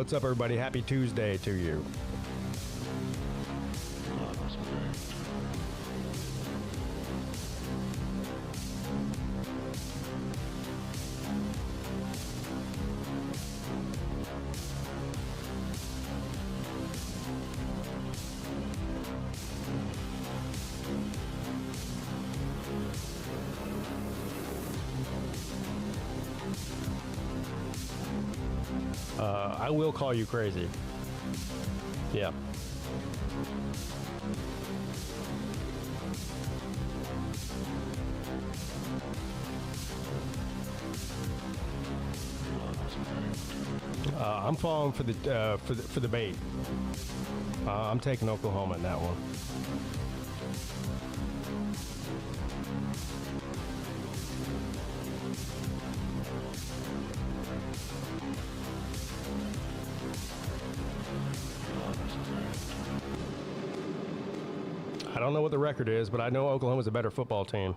What's up, everybody? Happy Tuesday to you. I will call you crazy. Yeah. I'm falling for the bait. I'm taking Oklahoma in that one. I don't know what the record is, but I know Oklahoma's a better football team,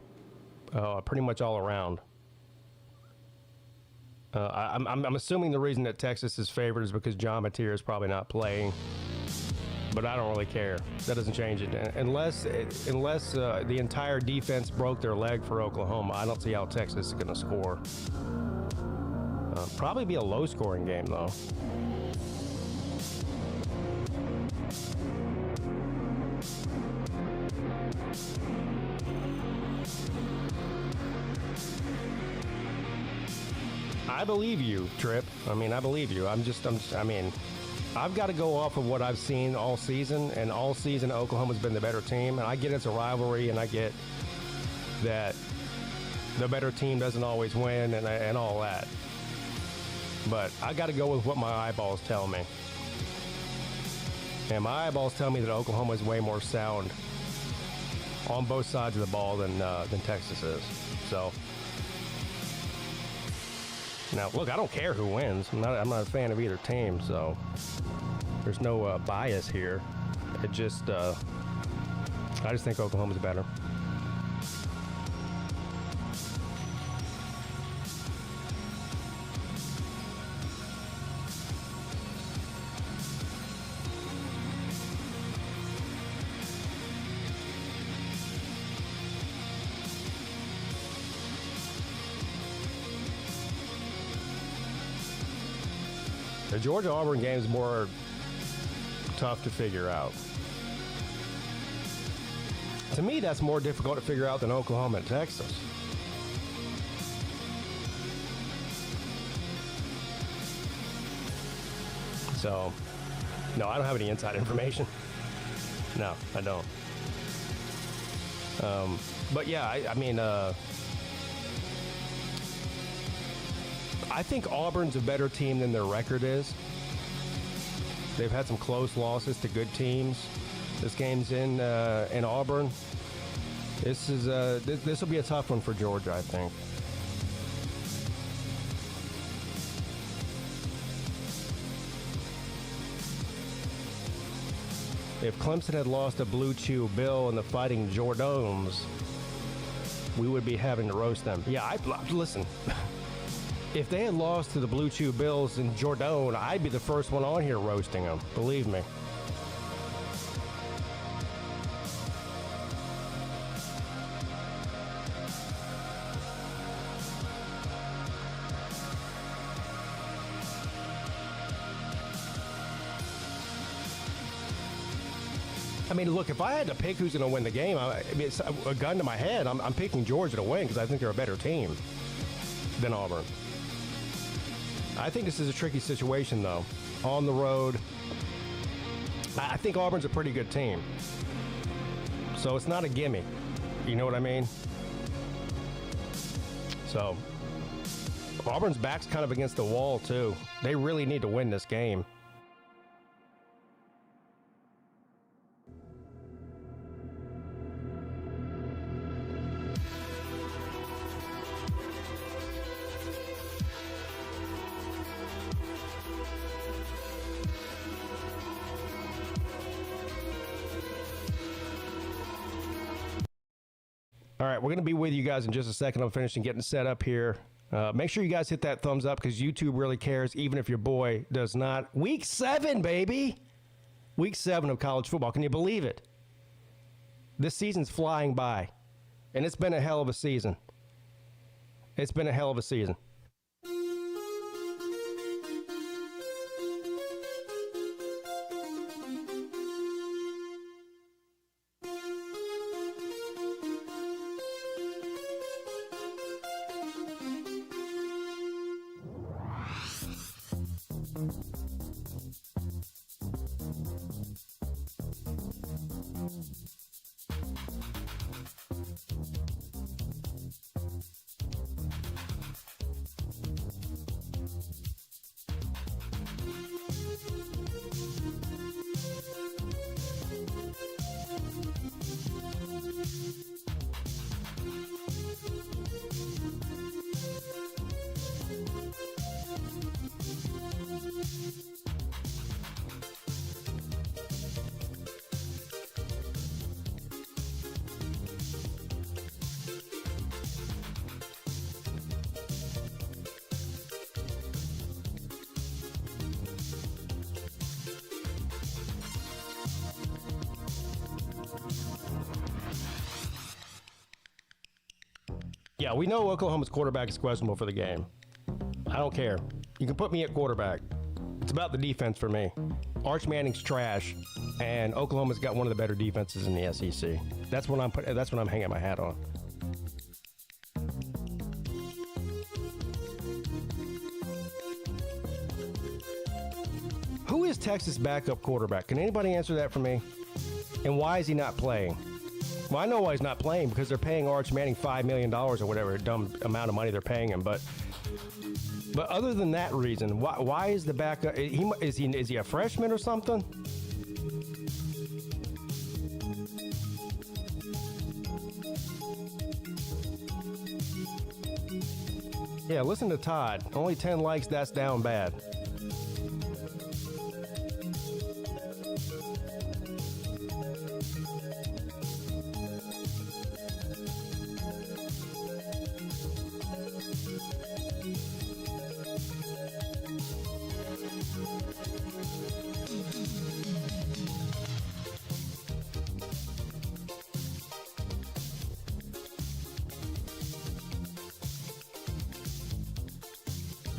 pretty much all around. I'm assuming the reason that Texas is favored is because John Mateer is probably not playing, but I don't really care. That doesn't change it. Unless the entire defense broke their leg for Oklahoma, I don't see how Texas is going to score. Probably be a low-scoring game, though. I believe you, Trip. I mean, I believe you. I've got to go off of what I've seen all season, and all season Oklahoma's been the better team, and I get it's a rivalry, and I get that the better team doesn't always win and all that. But I got to go with what my eyeballs tell me. And my eyeballs tell me that Oklahoma is way more sound on both sides of the ball than Texas is. So now, look, I don't care who wins. I'm not a fan of either team, so there's no bias here. I just think Oklahoma's better. The Georgia-Auburn game is more tough to figure out. To me, that's more difficult to figure out than Oklahoma and Texas. So, no, I don't have any inside information. No, I don't. But yeah, I think Auburn's a better team than their record is. They've had some close losses to good teams. This game's in Auburn. This will be a tough one for Georgia, I think. If Clemson had lost a Blue Chew Bill and the Fighting Jordones, we would be having to roast them. Yeah, listen. If they had lost to the Blue Chew Bills in Jordan, I'd be the first one on here roasting them. Believe me. I mean, look, if I had to pick who's going to win the game, it's a gun to my head. I'm picking Georgia to win because I think they're a better team than Auburn. I think this is a tricky situation, though. On the road, I think Auburn's a pretty good team. So it's not a gimme. You know what I mean? So Auburn's back's kind of against the wall, too. They really need to win this game. All right, we're going to be with you guys in just a second. I'm finishing getting set up here. Make sure you guys hit that thumbs up because YouTube really cares, even if your boy does not. Week 7, baby. Week 7 of college football. Can you believe it? This season's flying by, and it's been a hell of a season. It's been a hell of a season. Yeah, we know Oklahoma's quarterback is questionable for the game. I don't care. You can put me at quarterback. It's about the defense for me. Arch Manning's trash, and Oklahoma's got one of the better defenses in the SEC. That's what I'm hanging my hat on. Who is Texas' backup quarterback? Can anybody answer that for me? And why is he not playing? Well, I know why he's not playing, because they're paying Arch Manning $5 million or whatever dumb amount of money they're paying him. But other than that reason, why is the backup? Is he a freshman or something? Yeah, listen to Todd. Only 10 likes, that's down bad.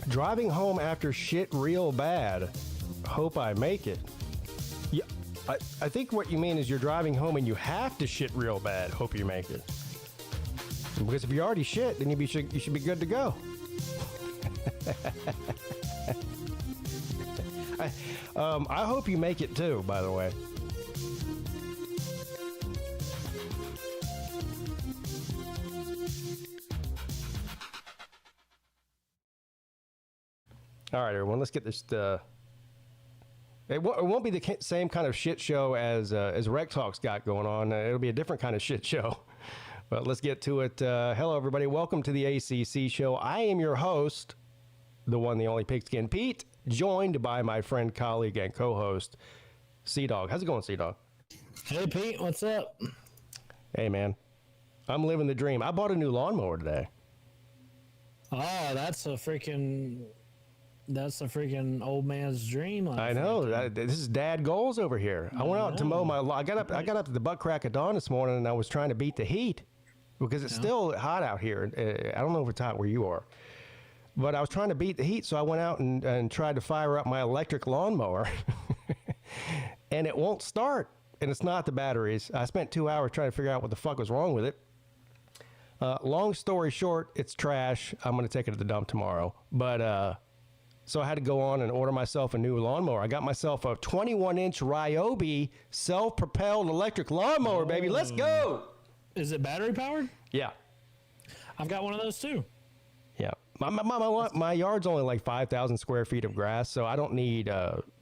Driving home after shit real bad. Hope I make it. Yeah, I think what you mean is you're driving home and you have to shit real bad. Hope you make it. Because if you already shit, then you should be good to go. I hope you make it too, by the way. All right, everyone, let's get this. It won't be the same kind of shit show as Rec Talk's got going on. It'll be a different kind of shit show. But let's get to it. Hello, everybody. Welcome to the ACC show. I am your host, the one, the only Pigskin Pete, joined by my friend, colleague, and co-host, Sea-Dog. How's it going, Sea-Dog? Hey, Pete. What's up? Hey, man. I'm living the dream. I bought a new lawnmower today. Oh, that's a freaking old man's dream. I know. This is dad goals over here. I went out to mow my lawn. I got up to the butt crack of dawn this morning, and I was trying to beat the heat because it's still hot out here. I don't know if it's hot where you are, but I was trying to beat the heat, so I went out and tried to fire up my electric lawnmower, and it won't start. And it's not the batteries. I spent 2 hours trying to figure out what the fuck was wrong with it. Long story short, it's trash. I'm going to take it to the dump tomorrow. But so I had to go on and order myself a new lawnmower. I got myself a 21-inch Ryobi self-propelled electric lawnmower, baby. Let's go. Is it battery powered? Yeah. I've got one of those too. Yeah. My yard's only like 5,000 square feet of grass, so I don't need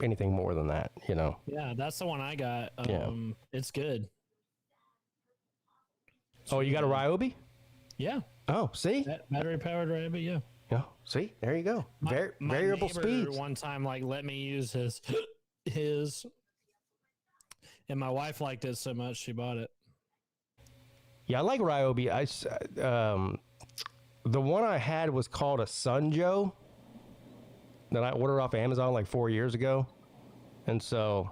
anything more than that, you know. Yeah, that's the one I got. It's good. Oh, you got a Ryobi? Yeah. Oh, see? Battery powered Ryobi, yeah. Yeah. See, there you go. Variable speeds. One time, let me use his, and my wife liked it so much she bought it. Yeah, I like Ryobi. The one I had was called a Sunjoe that I ordered off Amazon like 4 years ago. And so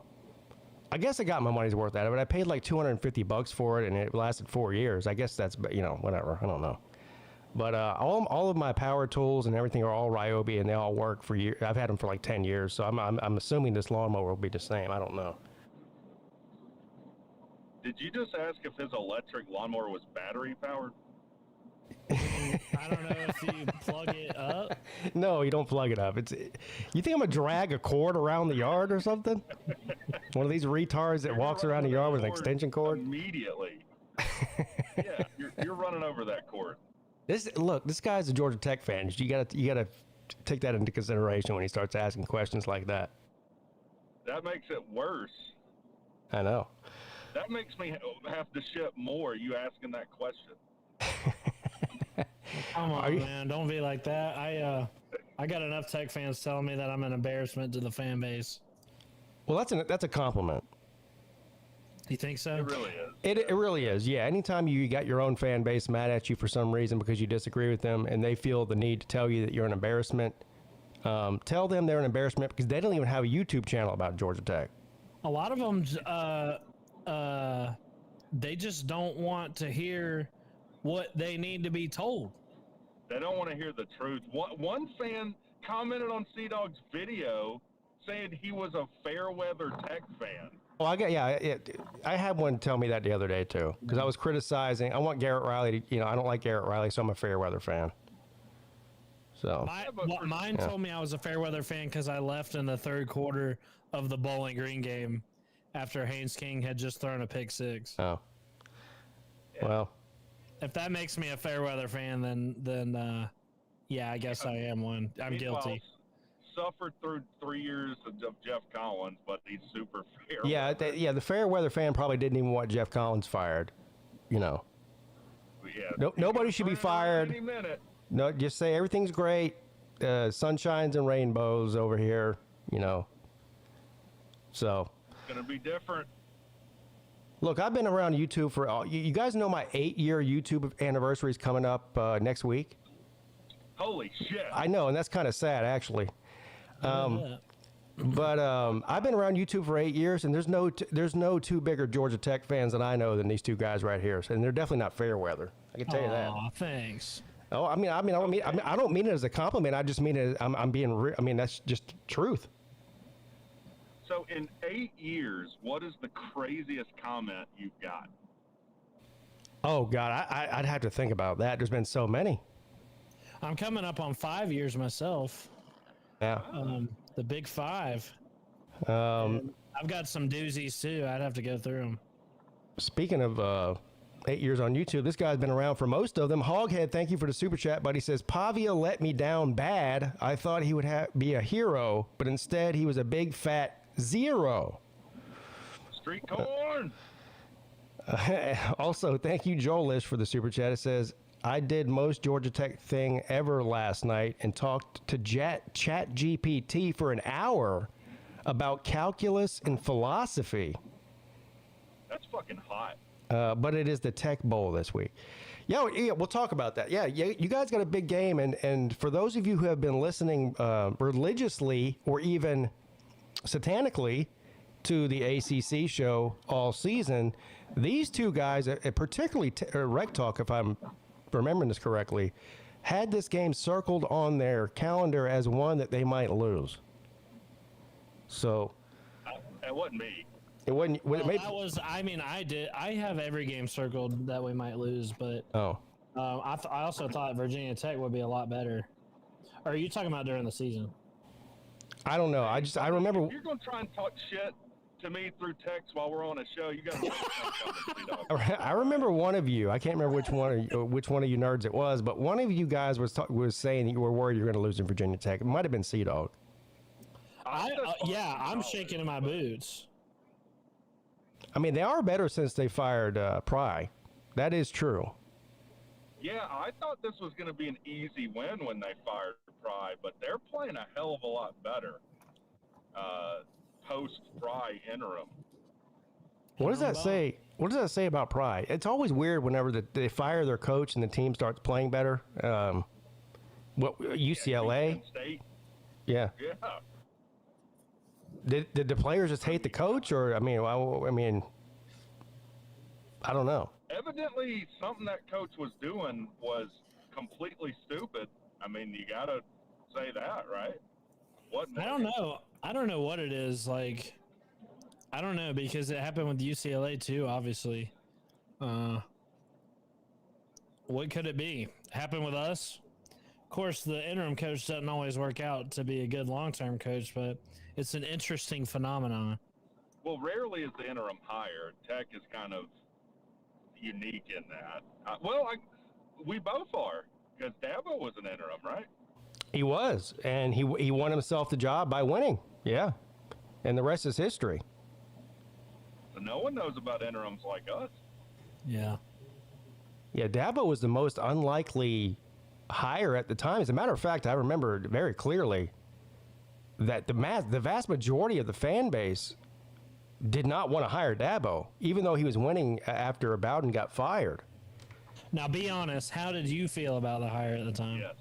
I guess I got my money's worth out of it. I paid like $250 for it and it lasted 4 years. I guess that's, whatever. I don't know. But all of my power tools and everything are all Ryobi and they all work for years. I've had them for like 10 years. So I'm assuming this lawnmower will be the same. I don't know. Did you just ask if his electric lawnmower was battery powered? I don't know if you plug it up. No, you don't plug it up. You think I'm gonna drag a cord around the yard or something? One of these retards that walks around the yard with an extension cord? Immediately. Yeah, you're running over that cord. This guy's a Georgia Tech fan. You gotta take that into consideration when he starts asking questions like that. That makes it worse. I know. That makes me have to ship more, you asking that question. Come on, man. Don't be like that. I got enough Tech fans telling me that I'm an embarrassment to the fan base. Well, that's a compliment. You think so? It really is. It really is. Yeah. Anytime you got your own fan base mad at you for some reason because you disagree with them and they feel the need to tell you that you're an embarrassment, tell them they're an embarrassment because they don't even have a YouTube channel about Georgia Tech. A lot of them, they just don't want to hear what they need to be told. They don't want to hear the truth. One fan commented on Sea-Dog's video saying he was a Fairweather Tech fan. Well, I had one tell me that the other day too, because I was criticizing. I want Garrett Riley to, I don't like Garrett Riley, so I'm a Fairweather fan. So mine told me I was a Fairweather fan because I left in the third quarter of the Bowling Green game after Haynes King had just thrown a pick six. Oh, well. If that makes me a Fairweather fan, then yeah, I guess I am one. I'm guilty. Suffered through 3 years of Jeff Collins, but he's super fair. Yeah, the Fairweather fan probably didn't even want Jeff Collins fired. Yeah, nobody should be fired. Any minute. No, just say everything's great. Sunshines and rainbows over here. So. It's gonna be different. Look, I've been around YouTube for you guys know my 8-year YouTube anniversary is coming up next week. Holy shit! I know, and that's kind of sad actually. But I've been around YouTube for 8 years, and there's no two bigger Georgia Tech fans that I know than these two guys right here, and they're definitely not Fairweather. I can tell you that. Oh, thanks. Oh, I don't mean it as a compliment. I just mean it. I'm being. That's just truth. So in 8 years, what is the craziest comment you've got? Oh God, I'd have to think about that. There's been so many. I'm coming up on 5 years myself. Yeah. The big 5. I've got some doozies too. I'd have to go through them. Speaking of 8 years on YouTube, this guy's been around for most of them. Hoghead, thank you for the super chat, buddy. Says Pavia let me down bad. I thought he would be a hero, but instead he was a big fat 0. Street corn. Also, thank you, Joelish, for the super chat. It says, I did most Georgia Tech thing ever last night and talked to Chat GPT for an hour about calculus and philosophy. That's fucking hot. But it is the Tech Bowl this week. Yeah, we'll talk about that. Yeah, you guys got a big game. And for those of you who have been listening religiously or even satanically to the ACC show all season, these two guys, particularly Rec Talk, if I'm remembering this correctly, had this game circled on their calendar as one that they might lose. So it wasn't me. It wasn't. I have every game circled that we might lose, but I also thought Virginia Tech would be a lot better. Or are you talking about during the season? I don't know. I remember. If you're gonna try and talk shit to me through text while we're on a show, you got to. I remember one of you. I can't remember which one of you nerds it was, but one of you guys was saying that you were worried you're going to lose in Virginia Tech. It might have been Sea-Dog. I'm shaking in my boots. I mean, they are better since they fired Pry. That is true. Yeah, I thought this was going to be an easy win when they fired Pry, but they're playing a hell of a lot better post-Pry interim. What does that say? What does that say about pride? It's always weird whenever they fire their coach and the team starts playing better. UCLA? Yeah. Yeah. Did the players just hate the coach, or I mean, I don't know. Evidently, something that coach was doing was completely stupid. I mean, you gotta say that, right? I don't know. I don't know what it is. Like, I don't know, because it happened with UCLA too, obviously. What could it be? Happened with us? Of course, the interim coach doesn't always work out to be a good long-term coach, but it's an interesting phenomenon. Well, rarely is the interim hired. Tech is kind of unique in that. We both are, because Dabo was an interim, right? He was, and he won himself the job by winning. Yeah, and the rest is history. So no one knows about interims like us. Yeah. Yeah, Dabo was the most unlikely hire at the time. As a matter of fact, I remember very clearly that the vast majority of the fan base did not want to hire Dabo, even though he was winning after Bowden got fired. Now, be honest. How did you feel about the hire at the time? Yes.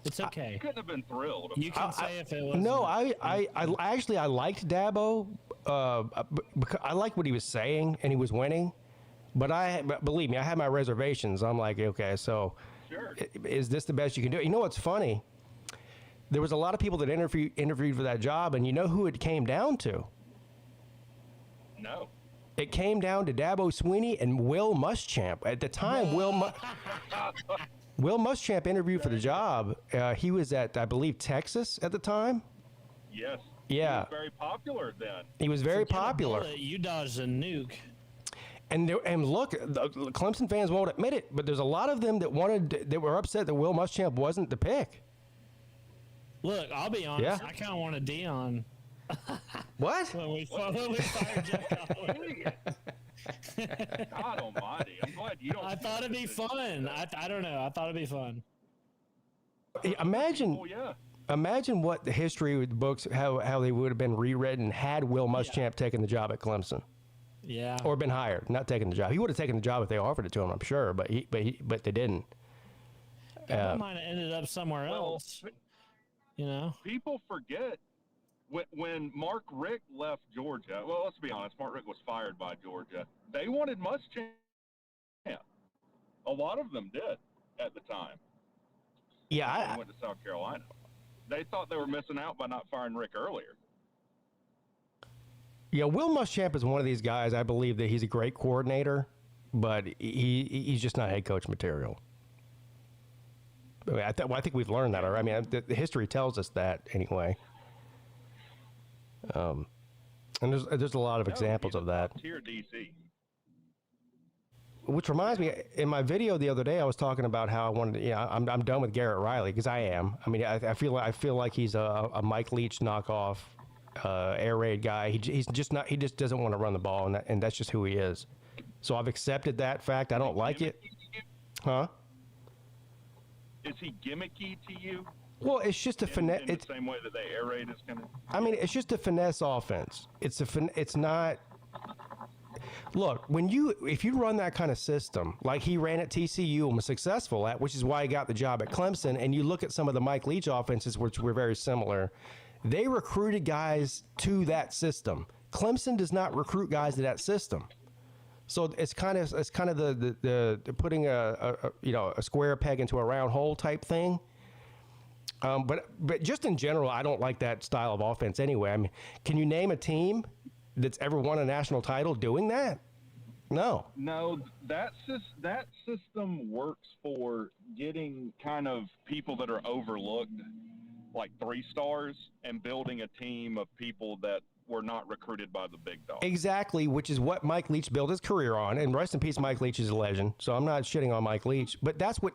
It's okay. You couldn't have been thrilled. You can say if it was. No, I liked Dabo. Because I liked what he was saying, and he was winning. But believe me, I had my reservations. I'm like, okay, so is this the best you can do? You know what's funny? There was a lot of people that interviewed for that job, and you know who it came down to? No. It came down to Dabo Swinney and Will Muschamp. At the time, Will Muschamp interviewed for the job. He was at, I believe, Texas at the time. Yes. Yeah. He was very popular then. He was very popular. You dodged a nuke. And look, the Clemson fans won't admit it, but there's a lot of them that were upset that Will Muschamp wasn't the pick. Look, I'll be honest. Yeah. I kind of want a Dion. What? when we fired Jeff Collins. God almighty. I'm glad you don't. I thought it'd be fun. I don't know. I thought it'd be fun. Imagine. Oh, yeah. Imagine what the history with the books, how they would have been rewritten had Will Muschamp taken the job at Clemson. Yeah. Or been hired, not taken the job. He would have taken the job if they offered it to him, I'm sure, but they didn't. That might have ended up somewhere else. You know? People forget when Mark Richt left Georgia. Well, let's be honest. Mark Richt was fired by Georgia. They wanted Muschamp. A lot of them did at the time. Yeah. I went to South Carolina. They thought they were missing out by not firing Rick earlier. Yeah, Will Muschamp is one of these guys. I believe that he's a great coordinator, but he's just not head coach material. I mean, I think we've learned that already. I mean, the history tells us that anyway. And there's a lot of examples of that. Tier DC. Which reminds me, in my video the other day, I was talking about how I wanted to, I'm done with Garrett Riley, because I am. I mean, I feel like he's a Mike Leach knockoff, air raid guy. He just doesn't want to run the ball, and that's just who he is. So I've accepted that fact. I don't like it. Huh? Is he gimmicky to you? Well, it's just a finesse. In the same way that the air raid is kind of. I mean, it's just a finesse offense. It's not. Look, if you run that kind of system like he ran at TCU and was successful at, which is why he got the job at Clemson, and you look at some of the Mike Leach offenses, which were very similar, they recruited guys to that system. Clemson does not recruit guys to that system. So it's kind of the putting a square peg into a round hole type thing. But just in general, I don't like that style of offense anyway. I mean, can you name a team that's ever won a national title doing that? No. No, that system works for getting kind of people that are overlooked, like 3 stars, and building a team of people that were not recruited by the big dogs. Exactly, which is what Mike Leach built his career on. And rest in peace, Mike Leach is a legend. So I'm not shitting on Mike Leach, but that's what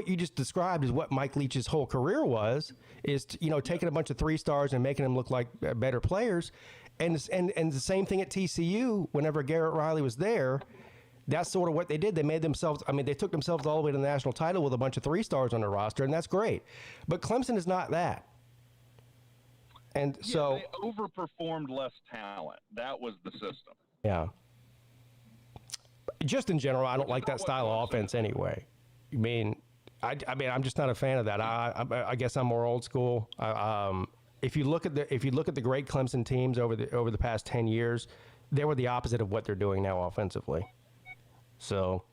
you just described is what Mike Leach's whole career was, is taking a bunch of 3 stars and making them look like better players. And the same thing at TCU. Whenever Garrett Riley was there, that's sort of what they did. They made themselves. I mean, they took themselves all the way to the national title with a bunch of 3 stars on their roster, and that's great. But Clemson is not that. And so they overperformed less talent. That was the system. Yeah. Just in general, I don't like that style of offense anyway. I mean, I'm just not a fan of that. I guess I'm more old school. If you look at the great Clemson teams over the past 10 years, they were the opposite of what they're doing now offensively. So,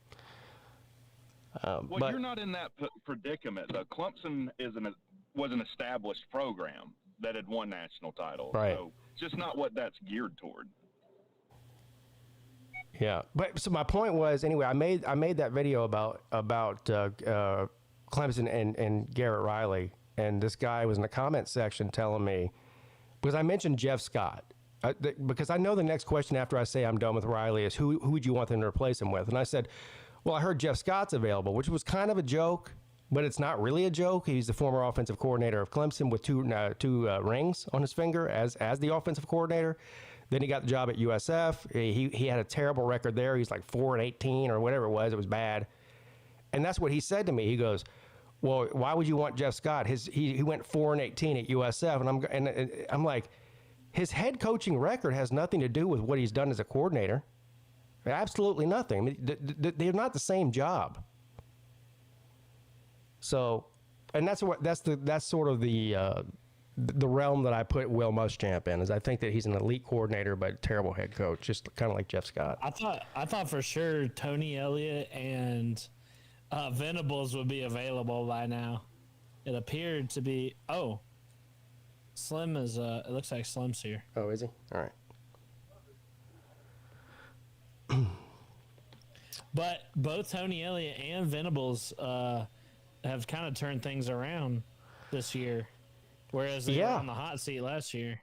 but you're not in that predicament though. Clemson was an established program that had won national titles. Right. So it's just not what that's geared toward. Yeah, but so my point was, anyway, I made that video about Clemson and Garrett Riley, and this guy was in the comment section telling me, because I mentioned Jeff Scott, because I know the next question after I say I'm done with Riley is who would you want them to replace him with, and I said, well, I heard Jeff Scott's available, which was kind of a joke, but it's not really a joke. He's the former offensive coordinator of Clemson with two rings on his finger as the offensive coordinator. Then he got the job at USF. He had a terrible record there. He's like 4-18 or whatever it was. It was bad. And that's what he said to me. He goes, well, why would you want Jeff Scott? He went 4-18 at USF. And I'm like, his head coaching record has nothing to do with what he's done as a coordinator. Absolutely nothing. I mean, they're not the same job. So, and that's sort of the realm that I put Will Muschamp in, is I think that he's an elite coordinator but terrible head coach, just kind of like Jeff Scott. I thought for sure Tony Elliott and Venables would be available by now. It appeared to be. Oh, Slim is. It looks like Slim's here. Oh, is he? All right. But both Tony Elliott and Venables have kind of turned things around this year. Whereas they were on the hot seat last year.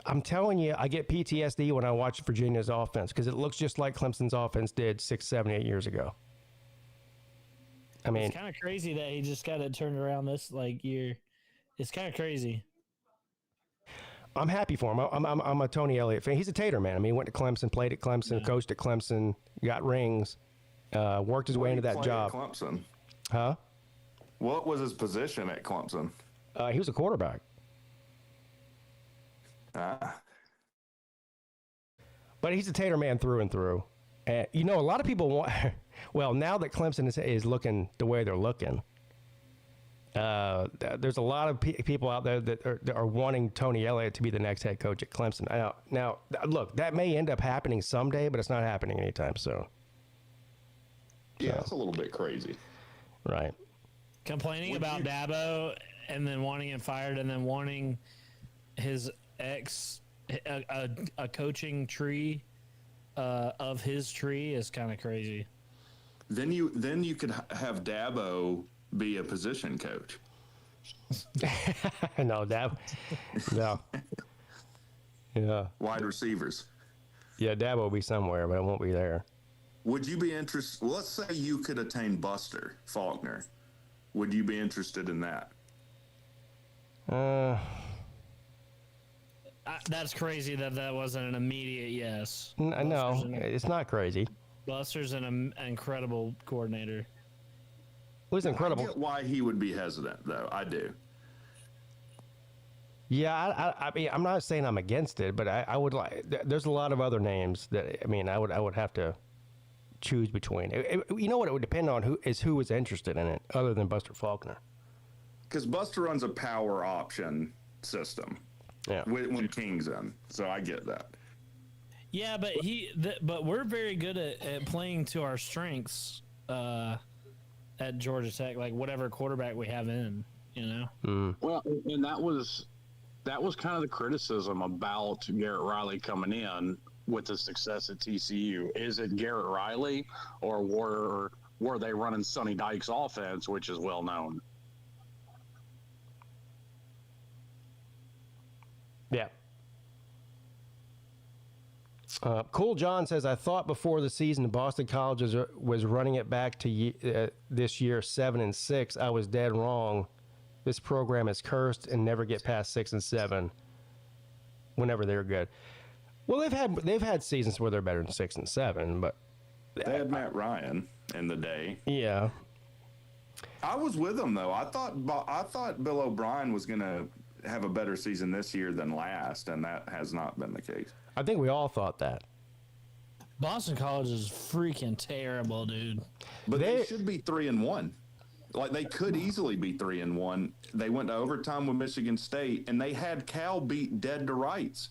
I'm telling you, I get PTSD when I watch Virginia's offense because it looks just like Clemson's offense did 6, 7, 8 years ago. I mean, it's kind of crazy that he just got it turned around this year. It's kind of crazy. I'm happy for him. I'm a Tony Elliott fan. He's a Tater man. I mean, he went to Clemson, played at Clemson, coached at Clemson, got rings, worked his way into that job. At Clemson? Huh? What was his position at Clemson? He was a quarterback. But he's a Tater man through and through. And, a lot of people want... Well, now that Clemson is looking the way they're looking, there's a lot of people out there that are wanting Tony Elliott to be the next head coach at Clemson. Now, look, that may end up happening someday, but it's not happening anytime soon. Yeah, it's a little bit crazy. Right. Complaining about Dabo and then wanting him fired and then wanting his a coaching tree of his tree is kind of crazy. Then you could have Dabo be a position coach. No, Dabo. No. Yeah. Wide receivers. Yeah, Dabo will be somewhere, but it won't be there. Would you be interested? Well, let's say you could attain Buster Faulkner. Would you be interested in that? That's crazy that wasn't an immediate yes. No, it's not crazy. Buster's an incredible coordinator. It was incredible. I get why he would be hesitant, though. I do. Yeah, I mean, I'm not saying I'm against it, but I would like. There's a lot of other names that I would have to choose between. You know what? It would depend on who was interested in it, other than Buster Faulkner. Because Buster runs a power option system. Yeah. When King's in, so I get that. Yeah, but but we're very good at playing to our strengths at Georgia Tech, like whatever quarterback we have in, Well, and that was kind of the criticism about Garrett Riley coming in with the success at TCU. Is it Garrett Riley, or were they running Sonny Dykes' offense, which is well known? Yeah. Cool John says, I thought before the season Boston College was running it back to this year 7-6. I was dead wrong. This program is cursed and never get past 6 and 7 whenever they're good. Well, they've had seasons where they're better than 6 and 7, but they had Matt Ryan in the day. Yeah. I was with them though. I thought Bill O'Brien was gonna have a better season this year than last, and that has not been the case. I think we all thought that. Boston College is freaking terrible, dude. But they should be 3-1. Like, they could easily be 3-1. They went to overtime with Michigan State, and they had Cal beat dead to rights.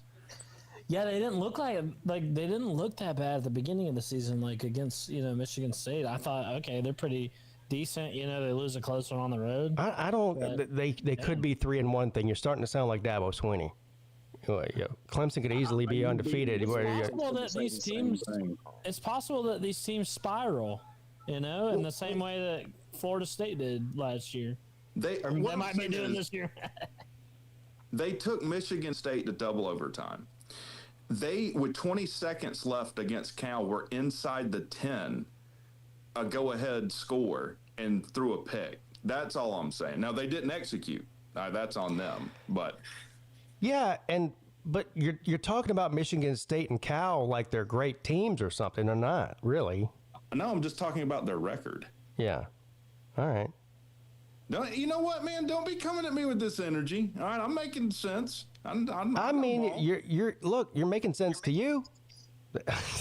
Yeah, they didn't look like they didn't look that bad at the beginning of the season, like against Michigan State. I thought, okay, they're pretty decent. They lose a close one on the road. I don't. But, they could be 3-1 thing. You're starting to sound like Dabo Swinney. Clemson could easily be undefeated. It's possible that these teams spiral, in the same way that Florida State did last year. They might be doing this year. They took Michigan State to double overtime. They, with 20 seconds left against Cal, were inside the 10, a go-ahead score, and threw a pick. That's all I'm saying. Now, they didn't execute. That's on them. But yeah, but you're talking about Michigan State and Cal like they're great teams or something. They're not, really. No, I'm just talking about their record. Yeah. All right. No, you know what, man? Don't be coming at me with this energy. All right, I'm making sense. You're making sense to you.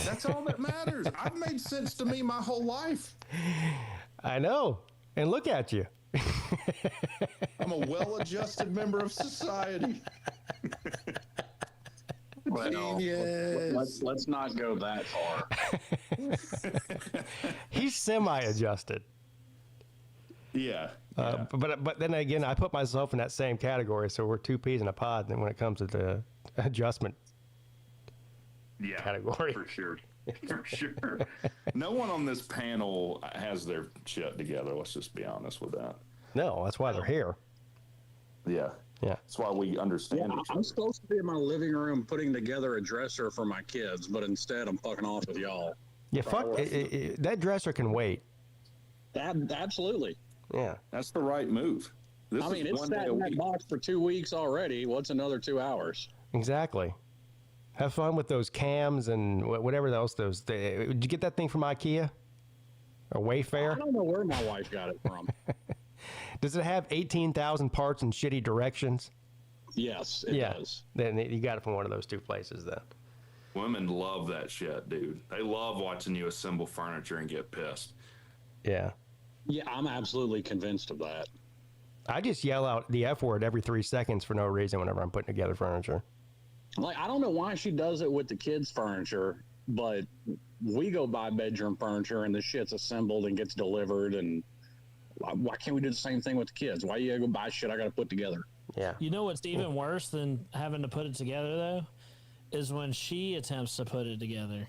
That's all that matters. I've made sense to me my whole life. I know. And look at you. I'm a well-adjusted member of society. Well, let's not go that far. He's semi-adjusted. Yeah. But then again, I put myself in that same category, so we're two peas in a pod. And when it comes to the adjustment category, for sure, for sure. No one on this panel has their shit together. Let's just be honest with that. No, that's why they're here. Yeah. That's why we understand. Yeah, I'm supposed to be in my living room putting together a dresser for my kids, but instead I'm fucking off with y'all. Yeah, that dresser can wait. Absolutely. Yeah, that's the right move. It's sat in that box for 2 weeks already. What's another 2 hours? Exactly. Have fun with those cams and whatever else those. Did you get that thing from IKEA or Wayfair? I don't know where my wife got it from. Does it have 18,000 parts in shitty directions? Yes, it does. Then you got it from one of those two places then. Women love that shit, dude. They love watching you assemble furniture and get pissed. Yeah. Yeah, I'm absolutely convinced of that. I just yell out the F word every 3 seconds for no reason whenever I'm putting together furniture. Like, I don't know why she does it with the kids' furniture, but we go buy bedroom furniture and the shit's assembled and gets delivered. And why can't we do the same thing with the kids? Why you gotta go buy shit I gotta put together? Yeah. You know what's even worse than having to put it together, though, is when she attempts to put it together.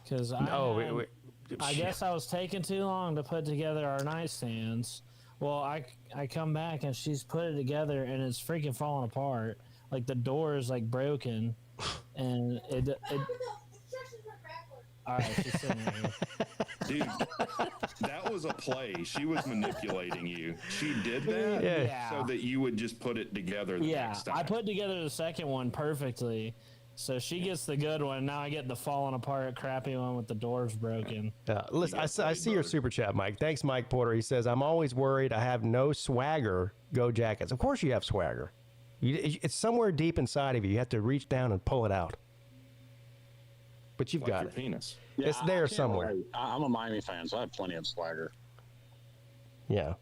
Because I guess I was taking too long to put together our nightstands. Well, I come back and she's put it together and it's freaking falling apart. Like the door is like broken, and it all right, she's sitting right here. Dude, that was a play. She was manipulating you. She did that so that you would just put it together the next time. I put together the second one perfectly. So she gets the good one. Now I get the falling apart, crappy one with the doors broken. Listen, I see your super chat, Mike. Thanks, Mike Porter. He says, I'm always worried I have no swagger. Go Jackets. Of course you have swagger. It's somewhere deep inside of you. You have to reach down and pull it out. But you've got it. Penis. Yeah, it's there somewhere. I'm a Miami fan, so I have plenty of swagger. Yeah.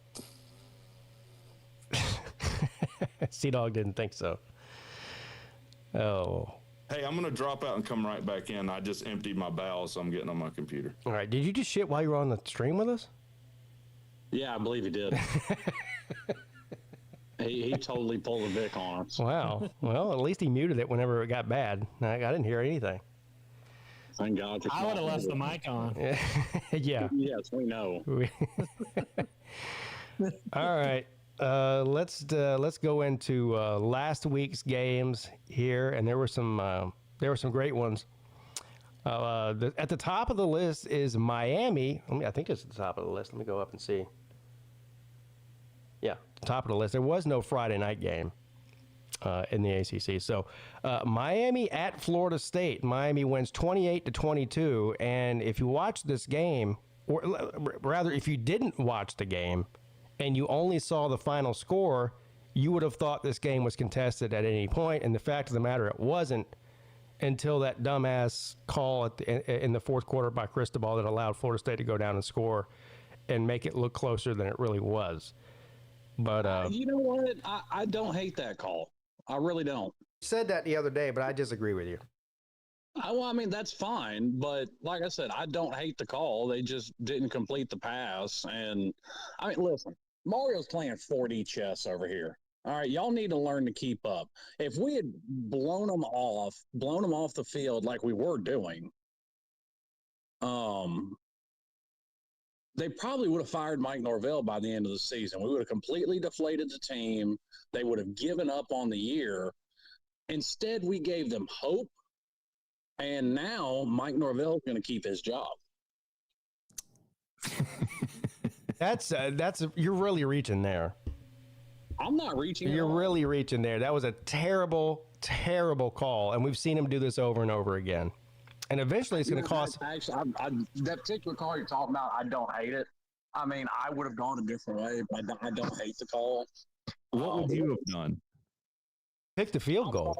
Sea-Dog didn't think so. Oh. Hey, I'm going to drop out and come right back in. I just emptied my bowels, so I'm getting on my computer. All right. Did you just shit while you were on the stream with us? Yeah, I believe he did. he totally pulled a Vic on us. Wow. Well, at least he muted it whenever it got bad. I didn't hear anything. Thank God. I would have left the mic on. Yeah. Yes, we know. All right. Let's go into last week's games here, and there were some great ones. At the top of the list is Miami. I think it's at the top of the list. Let me go up and see. Yeah, top of the list. There was no Friday night game in the ACC. So Miami at Florida State. Miami wins 28-22, and if you watch this game, or rather, if you didn't watch the game, and you only saw the final score, you would have thought this game was contested at any point, and the fact of the matter, it wasn't until that dumbass call in the fourth quarter by Cristobal that allowed Florida State to go down and score and make it look closer than it really was. But you know what? I don't hate that call. I really don't. Said that the other day, but I disagree with you. Well, I mean, that's fine. But like I said, I don't hate the call. They just didn't complete the pass. And I mean, listen, Mario's playing 4D chess over here. All right, y'all need to learn to keep up. If we had blown them off the field like we were doing, they probably would have fired Mike Norvell by the end of the season. We would have completely deflated the team. They would have given up on the year. Instead, we gave them hope, and now Mike Norvell is going to keep his job. That's you're really reaching there. I'm not reaching. You're really reaching there. That was a terrible, terrible call, and we've seen him do this over and over again. And eventually, it's going to cost. Actually, that particular call you're talking about, I don't hate it. I mean, I would have gone a different way, but I don't hate the call. What would you have done? Pick the field goal.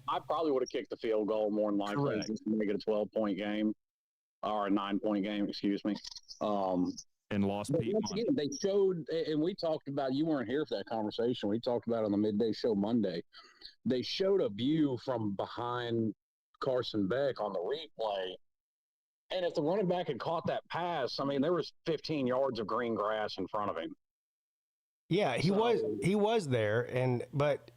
I probably would have kicked the field goal more than likely, just to make it a 12-point game or a 9-point game. Excuse me. And lost Peete. Once again, they showed, and we talked about. You weren't here for that conversation. We talked about it on the midday show Monday. They showed a view from behind Carson Beck on the replay, and if the running back had caught that pass, I mean, there was 15 yards of green grass in front of him. Yeah, he was there, but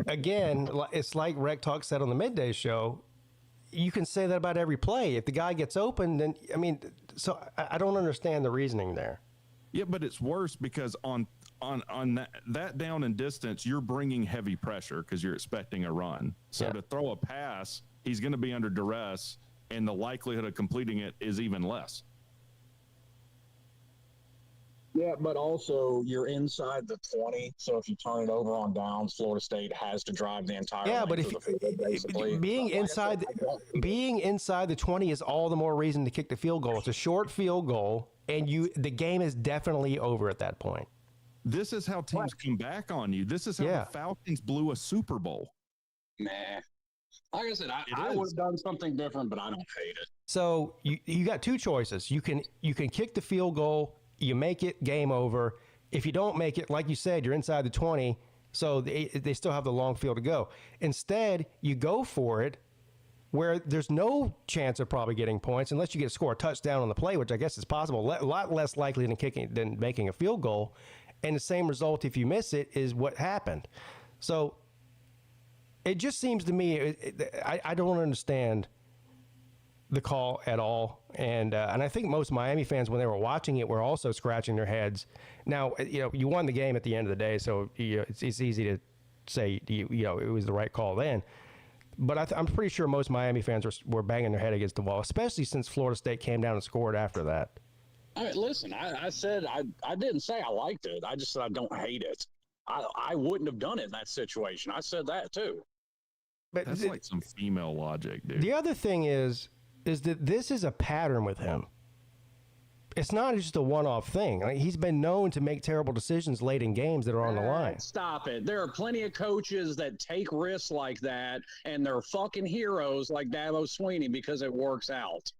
again, it's like Rec Talk said on the midday show. You can say that about every play. If the guy gets open, then I mean, so I don't understand the reasoning there. Yeah, but it's worse because on that down and distance, you're bringing heavy pressure because you're expecting a run. So to throw a pass, he's going to be under duress, and the likelihood of completing it is even less. Yeah, but also you're inside the 20, so if you turn it over on downs, Florida State has to drive the entire. Yeah, but being inside the 20 is all the more reason to kick the field goal. It's a short field goal, and the game is definitely over at that point. This is how teams come back on you. This is how the Falcons blew a Super Bowl. Nah. Like I said, I would have done something different, but I don't hate it. So you got two choices. You can kick the field goal, you make it, game over. If you don't make it, like you said, you're inside the 20, so they still have the long field to go. Instead, you go for it where there's no chance of probably getting points unless you get to score a touchdown on the play, which I guess is possible. A lot less likely than making a field goal. And the same result, if you miss it, is what happened. So it just seems to me, I don't understand the call at all. And I think most Miami fans, when they were watching it, were also scratching their heads. Now, you won the game at the end of the day, so it's easy to say, it was the right call then. But I'm pretty sure most Miami fans were banging their head against the wall, especially since Florida State came down and scored after that. I mean, listen, I said I didn't say I liked it. I just said I don't hate it. I wouldn't have done it in that situation. I said that too. But that's like some female logic, dude. The other thing is that this is a pattern with him. It's not just a one-off thing. Like, he's been known to make terrible decisions late in games that are on the line. Stop it. There are plenty of coaches that take risks like that, and they're fucking heroes like Dabo Swinney because it works out.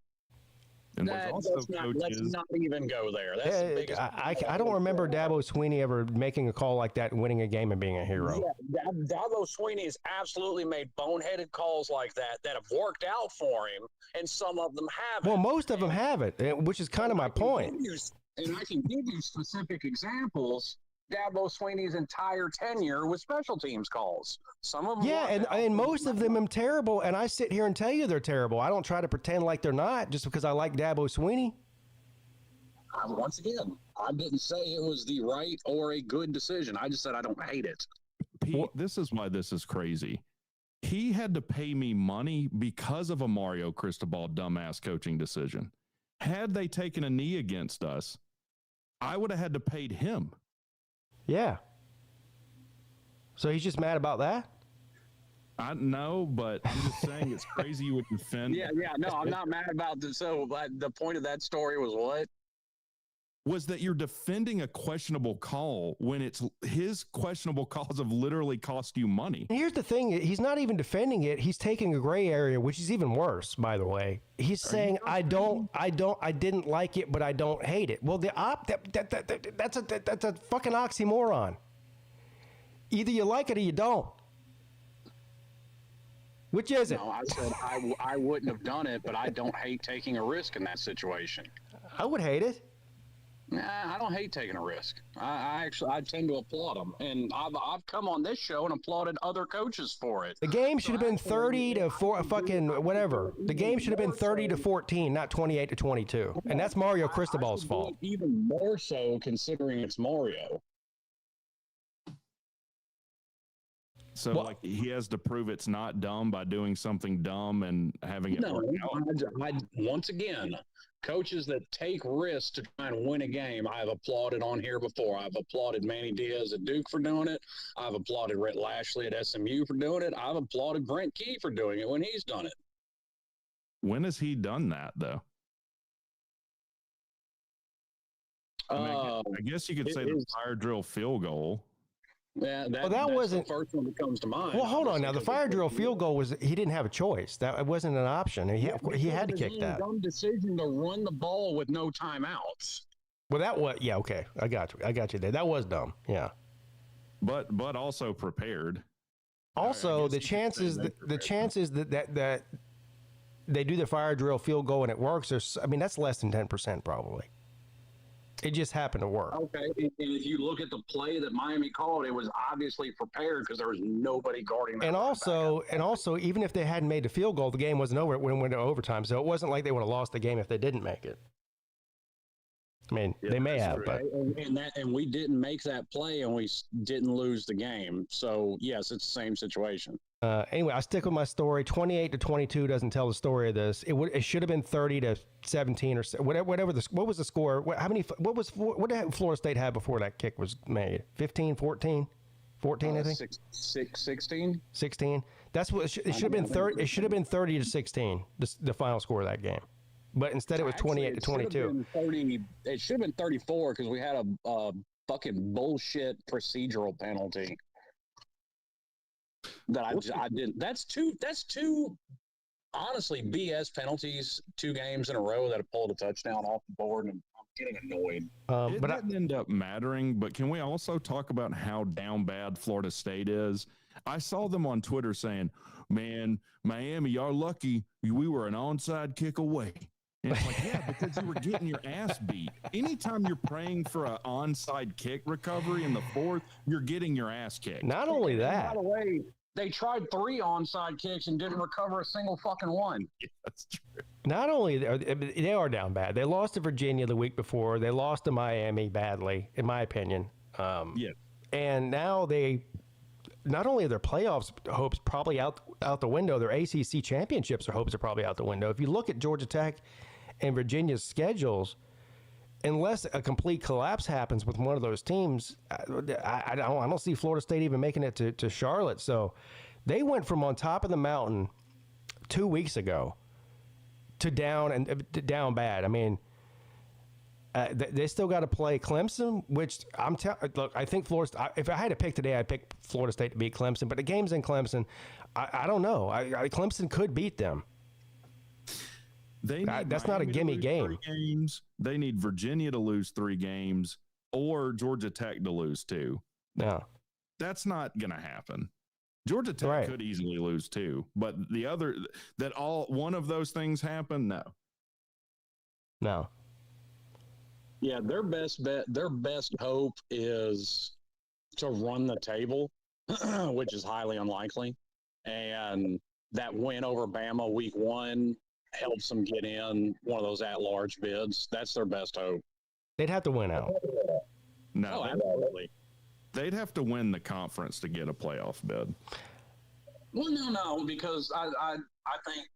And let's not even go there. That's the biggest. I don't remember Dabo Swinney ever making a call like that and winning a game and being a hero. Yeah, Dabo Swinney has absolutely made boneheaded calls like that have worked out for him, and some of them haven't. Well, most of them haven't, which is kind of my point. And I can give you specific examples. Dabo Swinney's entire tenure with special teams calls. Some of them, and most of them are terrible. And I sit here and tell you they're terrible. I don't try to pretend like they're not just because I like Dabo Swinney. Once again, I didn't say it was the right or a good decision. I just said I don't hate it. Pete, this is why this is crazy. He had to pay me money because of a Mario Cristobal dumbass coaching decision. Had they taken a knee against us, I would have had to pay him. Yeah. So he's just mad about that? I know, but I'm just saying it's crazy you would defend. No, I'm not mad about this. So the point of that story was what? was that you're defending a questionable call when it's his questionable calls have literally cost you money. And here's the thing. He's not even defending it. He's taking a gray area, which is even worse, by the way. He's saying, I didn't like it, but I don't hate it. Well, that's a fucking oxymoron. Either you like it or you don't. Which is it? No, I said I wouldn't have done it, but I don't hate taking a risk in that situation. I would hate it. Nah, I don't hate taking a risk. I tend to applaud them, and I've come on this show and applauded other coaches for it. The game should have been 30 to 4, fucking whatever. The game should have been 30 to 14, not 28 to 22, and that's Mario Cristobal's fault. Even more so, considering it's Mario. So, like, he has to prove it's not dumb by doing something dumb and having it work out. Once again, coaches that take risks to try and win a game, I've applauded on here before. I've applauded Manny Diaz at Duke for doing it. I've applauded Rhett Lashley at SMU for doing it. I've applauded Brent Key for doing it when he's done it. When has he done that, though? I guess you could say the fire drill field goal. Yeah, that wasn't the first one that comes to mind. Well, hold on now. The fire drill field goal he didn't have a choice. That wasn't an option. He had to kick that. Dumb decision to run the ball with no timeouts. Well, okay. I got you there. That was dumb. Yeah. But also prepared. Also, the chances that they do the fire drill field goal and it works, that's less than 10% probably. It just happened to work. Okay, and if you look at the play that Miami called, it was obviously prepared because there was nobody guarding that. And also, even if they hadn't made the field goal, the game wasn't over. It went to overtime, so it wasn't like they would have lost the game if they didn't make it. I mean, they may have, but and we didn't make that play, and we didn't lose the game. So yes, it's the same situation. Anyway, I stick with my story. 28 to 22 doesn't tell the story of this. It should have been 30 to 17 or whatever. What was the score? What did Florida State have before that kick was made? 15, 14, 14, I think. 16. 16. That's what it should have been. 30. It should have been 30 to 16. The final score of that game. But instead, it was 28 to 22. It should have been 34 because we had a fucking bullshit procedural penalty that I didn't. That's two honestly BS penalties, 2 games in a row that have pulled a touchdown off the board, and I'm getting annoyed. It didn't end up mattering, but can we also talk about how down bad Florida State is? I saw them on Twitter saying, "Man, Miami, y'all lucky. We were an onside kick away." And it's like, yeah, because you were getting your ass beat. Anytime you're praying for an onside kick recovery in the fourth, you're getting your ass kicked. Not only that. By the way, they tried 3 onside kicks and didn't recover a single fucking one. Yeah, that's true. Not only they are down bad. They lost to Virginia the week before. They lost to Miami badly, in my opinion. Yeah. And now not only are their playoffs hopes probably out the window, their ACC championships hopes are probably out the window. If you look at Georgia Tech and Virginia's schedules, unless a complete collapse happens with one of those teams, I don't see Florida State even making it to Charlotte. So they went from on top of the mountain 2 weeks ago to down bad. I mean, they still got to play Clemson, which look, I think Florida. If I had to pick today, I'd pick Florida State to beat Clemson. But the game's in Clemson. I don't know. Clemson could beat them. That's not a gimme game. Games. They need Virginia to lose 3 games or Georgia Tech to lose 2. No, that's not going to happen. Georgia Tech could easily lose 2, but the other one of those things happen. No. Yeah, their best hope is to run the table, which is highly unlikely. And that win over Bama week 1 helps them get in one of those at-large bids. That's their best hope. They'd have to win out. No, absolutely. They'd have to win the conference to get a playoff bid. Well, no, because I think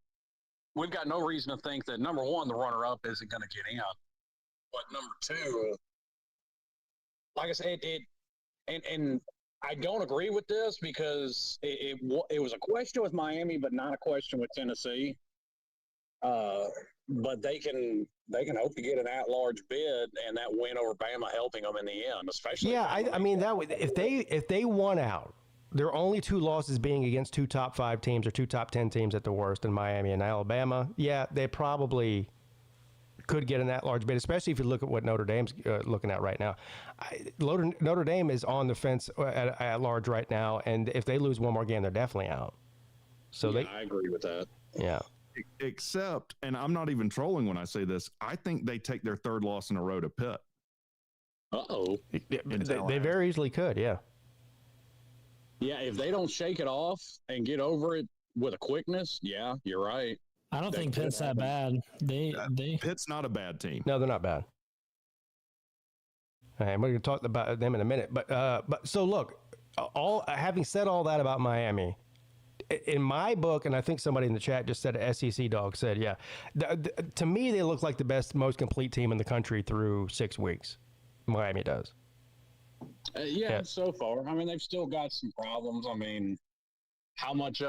we've got no reason to think that, number one, the runner-up isn't going to get in. But number 2, like I said, and I don't agree with this because it was a question with Miami, but not a question with Tennessee. but they can hope to get an at-large bid, and that win over Bama helping them in the end, especially. Yeah, I mean that would if they won out, their only two losses being against two top 5 teams or two top 10 teams at the worst in Miami and Alabama. Yeah, they probably could get an at-large bid, especially if you look at what Notre Dame's looking at right now. Notre Dame is on the fence at large right now, and if they lose one more game, they're definitely out. So I agree with that. Yeah. Except, and I'm not even trolling when I say this, I think they take their 3rd loss in a row to Pitt. Uh-oh. They very easily could, yeah. Yeah, if they don't shake it off and get over it with a quickness, yeah, you're right. I don't think Pitt's that bad. They Pitt's not a bad team. No, they're not bad. And we're going to talk about them in a minute. But so look, having said all that about Miami, in my book, and I think somebody in the chat just said SEC dog said, yeah. To me, they look like the best, most complete team in the country through 6 weeks. Miami does. Yeah, so far. I mean, they've still got some problems. I mean, how much,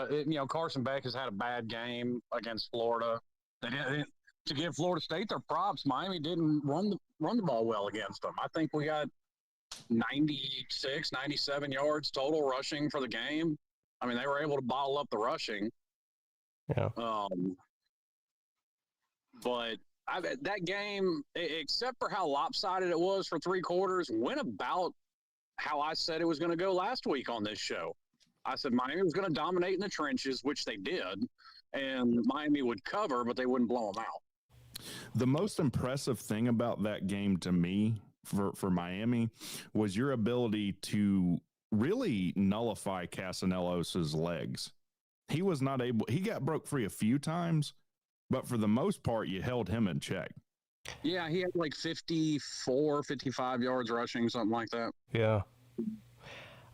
Carson Beck has had a bad game against Florida. They didn't, to give Florida State their props, Miami didn't run the ball well against them. I think we got 96, 97 yards total rushing for the game. I mean, they were able to bottle up the rushing. Yeah. But that game, except for how lopsided it was for 3 quarters, went about how I said it was going to go last week on this show. I said Miami was going to dominate in the trenches, which they did, and Miami would cover, but they wouldn't blow them out. The most impressive thing about that game to me for Miami was your ability to really nullify Casanellos' legs. He was not able, he got broke free a few times, but for the most part, you held him in check. Yeah, he had like 54, 55 yards rushing, something like that. Yeah.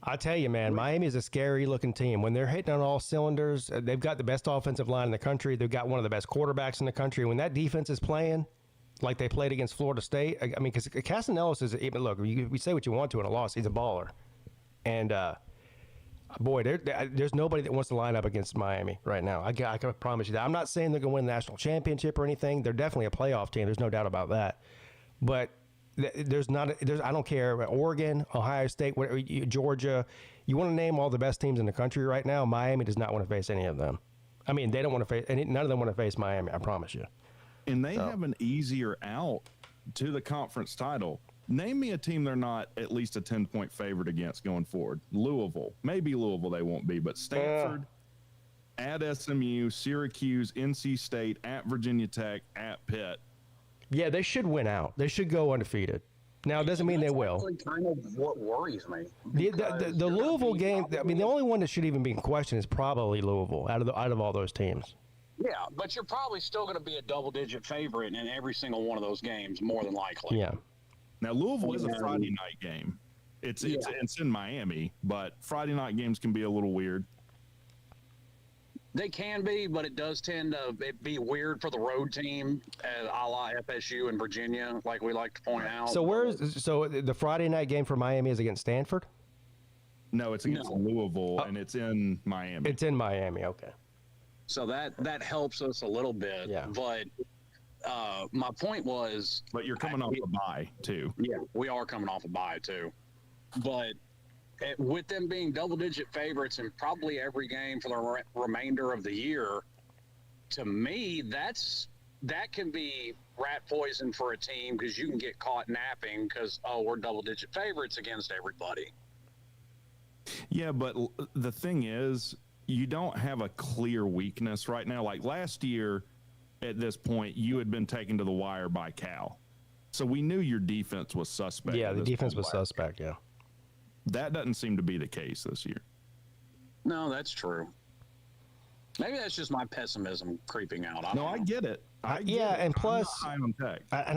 I tell you, man, Miami is a scary looking team. When they're hitting on all cylinders, they've got the best offensive line in the country. They've got one of the best quarterbacks in the country. When that defense is playing like they played against Florida State, I mean, because Casanellos is, even look, we say what you want to in a loss, he's a baller. And, boy, there's nobody that wants to line up against Miami right now. I can promise you that. I'm not saying they're going to win the national championship or anything. They're definitely a playoff team. There's no doubt about that. But I don't care, Oregon, Ohio State, Georgia. You want to name all the best teams in the country right now? Miami does not want to face any of them. I mean, they don't want to face, none of them want to face Miami, I promise you. And they have an easier out to the conference title. Name me a team they're not at least a 10-point favorite against going forward. Louisville. Maybe Louisville they won't be, but Stanford, at SMU, Syracuse, NC State, at Virginia Tech, at Pitt. Yeah, they should win out. They should go undefeated. Now, it doesn't mean they will. That's kind of what worries me. The Louisville game, I mean, the only one that should even be in question is probably Louisville out of all those teams. Yeah, but you're probably still going to be a double-digit favorite in every single one of those games, more than likely. Yeah. Now, Louisville is a Friday night game. It's in Miami, but Friday night games can be a little weird. They can be, but it does tend to be weird for the road team, a la FSU and Virginia, like we like to point out. So the Friday night game for Miami is against Stanford? No, it's against Louisville, and it's in Miami. It's in Miami, okay. So that helps us a little bit. Yeah. But my point was... But you're coming off a bye, too. Yeah, we are coming off a bye, too. But... with them being double-digit favorites in probably every game for the remainder of the year, to me, that can be rat poison for a team because you can get caught napping because, we're double-digit favorites against everybody. Yeah, but the thing is, you don't have a clear weakness right now. Like last year, at this point, you had been taken to the wire by Cal. So we knew your defense was suspect. Yeah, the defense was suspect, yeah. That doesn't seem to be the case this year. No, that's true. Maybe that's just my pessimism creeping out. I get it. And plus, I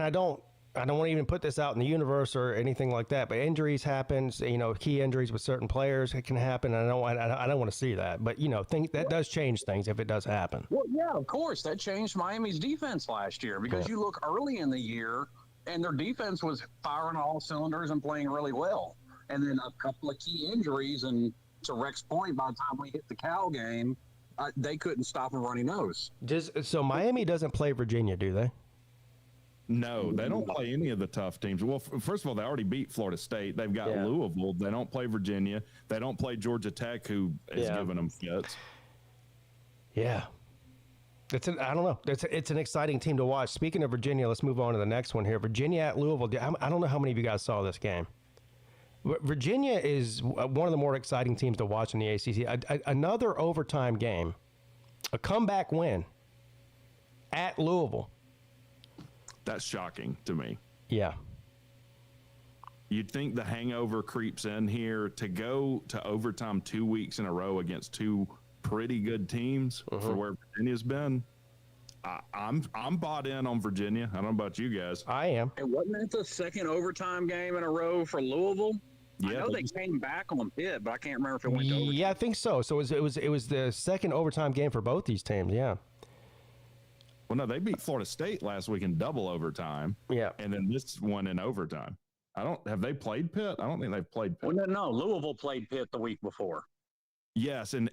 don't want to even put this out in the universe or anything like that. But injuries happen. Key injuries with certain players, it can happen. I don't want to see that. But that does change things if it does happen. Well, yeah, of course, that changed Miami's defense last year because you look early in the year and their defense was firing on all cylinders and playing really well. And then a couple of key injuries, and to Rex's point, by the time we hit the Cal game, they couldn't stop a runny nose. So Miami doesn't play Virginia, do they? No, they don't play any of the tough teams. Well, first of all, they already beat Florida State. They've got Louisville. They don't play Virginia. They don't play Georgia Tech, who is giving them fits. Yeah. I don't know. It's an exciting team to watch. Speaking of Virginia, let's move on to the next one here. Virginia at Louisville. I don't know how many of you guys saw this game. Virginia is one of the more exciting teams to watch in the ACC. Another overtime game, a comeback win at Louisville. That's shocking to me. Yeah. You'd think the hangover creeps in here to go to overtime 2 weeks in a row against two pretty good teams for where Virginia's been. I'm bought in on Virginia. I don't know about you guys. I am. And wasn't that the second overtime game in a row for Louisville? Yeah, I know they came back on Pitt, but I can't remember if it went to overtime. Yeah, I think so. So it was the second overtime game for both these teams. Yeah. Well, no, they beat Florida State last week in double overtime. Yeah. And then this one in overtime. Have they played Pitt? I don't think they've played Pitt. Well, no, Louisville played Pitt the week before. Yes, and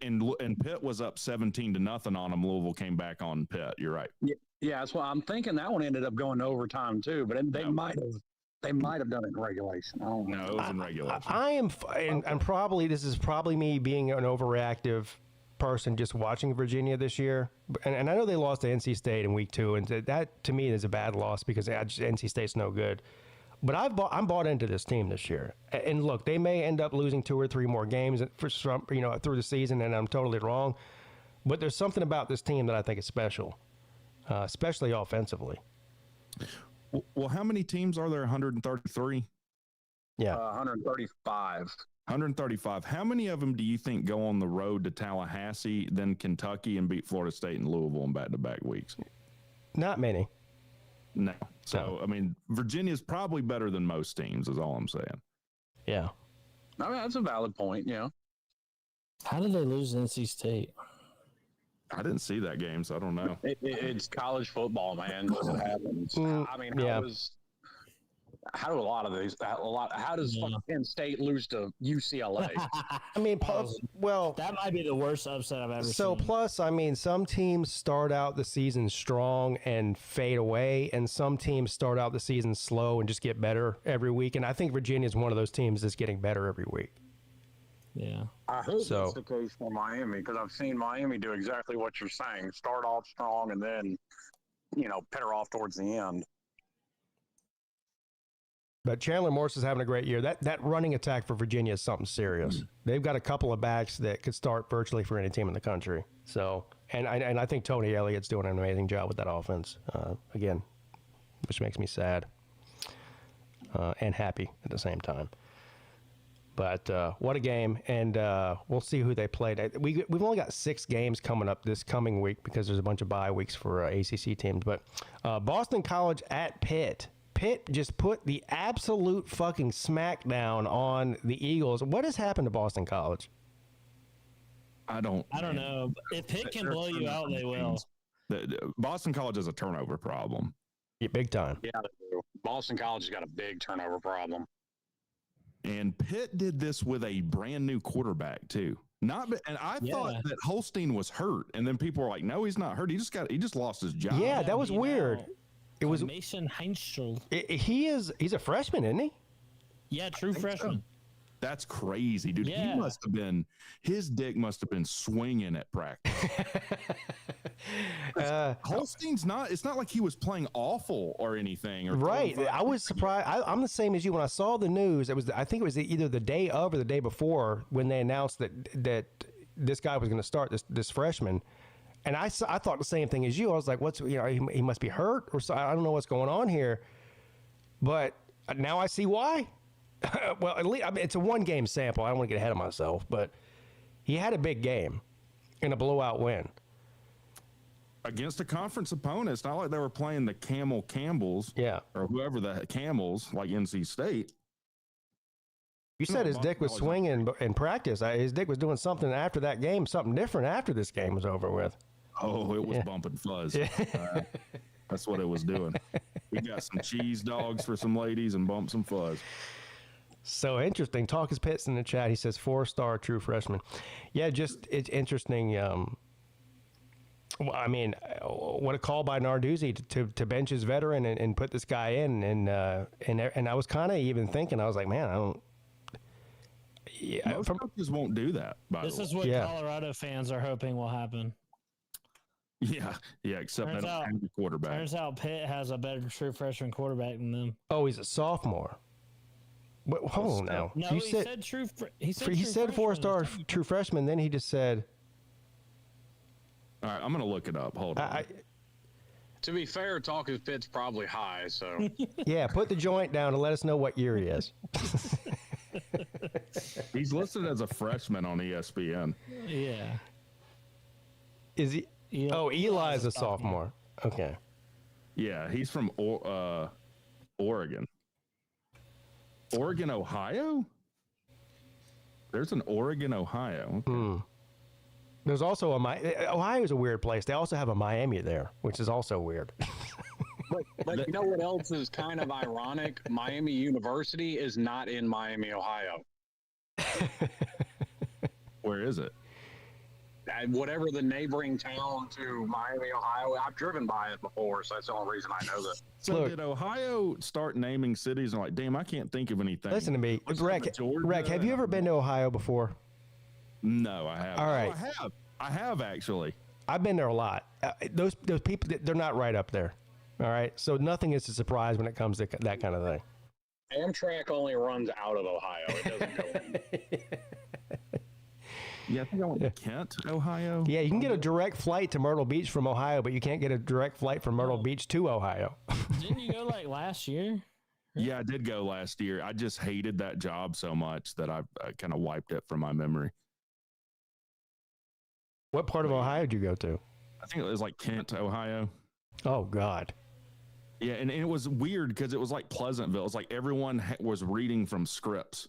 Pitt was up 17-0 on them. Louisville came back on Pitt. You're right. Yeah, that's why I'm thinking that one ended up going to overtime too. But they might have done it in regulation. I don't know. No, it was in regulation. I am, and probably this is probably me being an overreactive person just watching Virginia this year. And I know they lost to NC State in week 2, and that to me is a bad loss because NC State's no good. But I'm bought into this team this year. And look, they may end up losing 2 or 3 more games for some, through the season, and I'm totally wrong. But there's something about this team that I think is special, especially offensively. Well, how many teams are there? 133? Yeah. 135. 135. How many of them do you think go on the road to Tallahassee, then Kentucky, and beat Florida State and Louisville in back-to-back weeks? Not many. No. So, I mean, Virginia's probably better than most teams is all I'm saying. Yeah. I mean, that's a valid point, How did they lose NC State? I didn't see that game, so I don't know. It's college football, man. It happens. I mean, how do a lot of these? How does fucking Penn State lose to UCLA? I mean, well, that might be the worst upset I've ever seen. So plus, I mean, some teams start out the season strong and fade away, and some teams start out the season slow and just get better every week. And I think Virginia is one of those teams that's getting better every week. Yeah. I hope that's the case for Miami, because I've seen Miami do exactly what you're saying. Start off strong and then, petter off towards the end. But Chandler Morris is having a great year. That running attack for Virginia is something serious. They've got a couple of backs that could start virtually for any team in the country. So, and I think Tony Elliott's doing an amazing job with that offense. Again, which makes me sad and happy at the same time. But what a game, and we'll see who they played. We've only got 6 games coming up this coming week because there's a bunch of bye weeks for ACC teams. But Boston College at Pitt. Pitt just put the absolute fucking smackdown on the Eagles. What has happened to Boston College? I don't know. If Pitt can blow you out, they will. Boston College has a turnover problem. Yeah, big time. Yeah, Boston College has got a big turnover problem. And Pitt did this with a brand new quarterback too. And I thought that Holstein was hurt, and then people were like, "No, he's not hurt. He just lost his job." Yeah, that was weird. It was Mason Heinstl. He's a freshman, isn't he? Yeah, true freshman. So. That's crazy, dude. Yeah. His dick must have been swinging at practice. Holstein's it's not like he was playing awful or anything. Right. I was surprised. I'm the same as you. When I saw the news, I think it was either the day of or the day before when they announced that this guy was going to start, this freshman. And I thought the same thing as you. I was like, he must be hurt or so. I don't know what's going on here. But now I see why. Well, at least it's a 1-game sample. I don't want to get ahead of myself, but he had a big game in a blowout win against a conference opponent. It's not like they were playing the Campbells, or whoever the Camels, like NC State. You said his dick was swinging in practice. His dick was doing something after that game, something different after this game was over with. Oh, it was bumping fuzz. That's what it was doing. We got some cheese dogs for some ladies and bumped some fuzz. So interesting. Talk is Pitts in the chat. He says 4-star true freshman. Yeah, it's interesting. Well, I mean, what a call by Narduzzi to bench his veteran and put this guy in, and I was kind of even thinking, I was like, man, I don't. Yeah, Most coaches won't do that. This is what Colorado fans are hoping will happen. Yeah, except they don't have the quarterback. Turns out Pitt has a better true freshman quarterback than them. Oh, he's a sophomore. But hold on now. No, he said true. He said 4-star true freshman. Then he just said. All right, I'm gonna look it up. Hold on. To be fair, talking Pitt's probably high. So yeah, put the joint down and let us know what year he is. He's listed as a freshman on ESPN. Yeah. Is he? Eli's a sophomore. Okay. Yeah, he's from Oregon. Oregon, Ohio? There's an Oregon, Ohio. Okay. There's also Ohio is a weird place. They also have a Miami there, which is also weird. But you know what else is kind of ironic? Miami University is not in Miami, Ohio. Where is it? Whatever the neighboring town to Miami, Ohio. I've driven by it before, so that's the only reason I know that. So did Ohio start naming cities and like, damn, I can't think of anything. Listen to me. Rec, have you ever been to Ohio before? No, I haven't. All right. Oh, I have actually. I've been there a lot. Those people, they're not right up there. All right. So nothing is a surprise when it comes to that kind of thing. Amtrak only runs out of Ohio. It doesn't go in. Yeah, I think I went to Kent, Ohio. Yeah, you can get a direct flight to Myrtle Beach from Ohio, but you can't get a direct flight from Myrtle Beach to Ohio. Didn't you go like last year? Yeah, I did go last year. I just hated that job so much that I kind of wiped it from my memory. What part of Ohio did you go to? I think it was like Kent, Ohio. Oh, God. Yeah, and it was weird because it was like Pleasantville. It's like everyone was reading from scripts.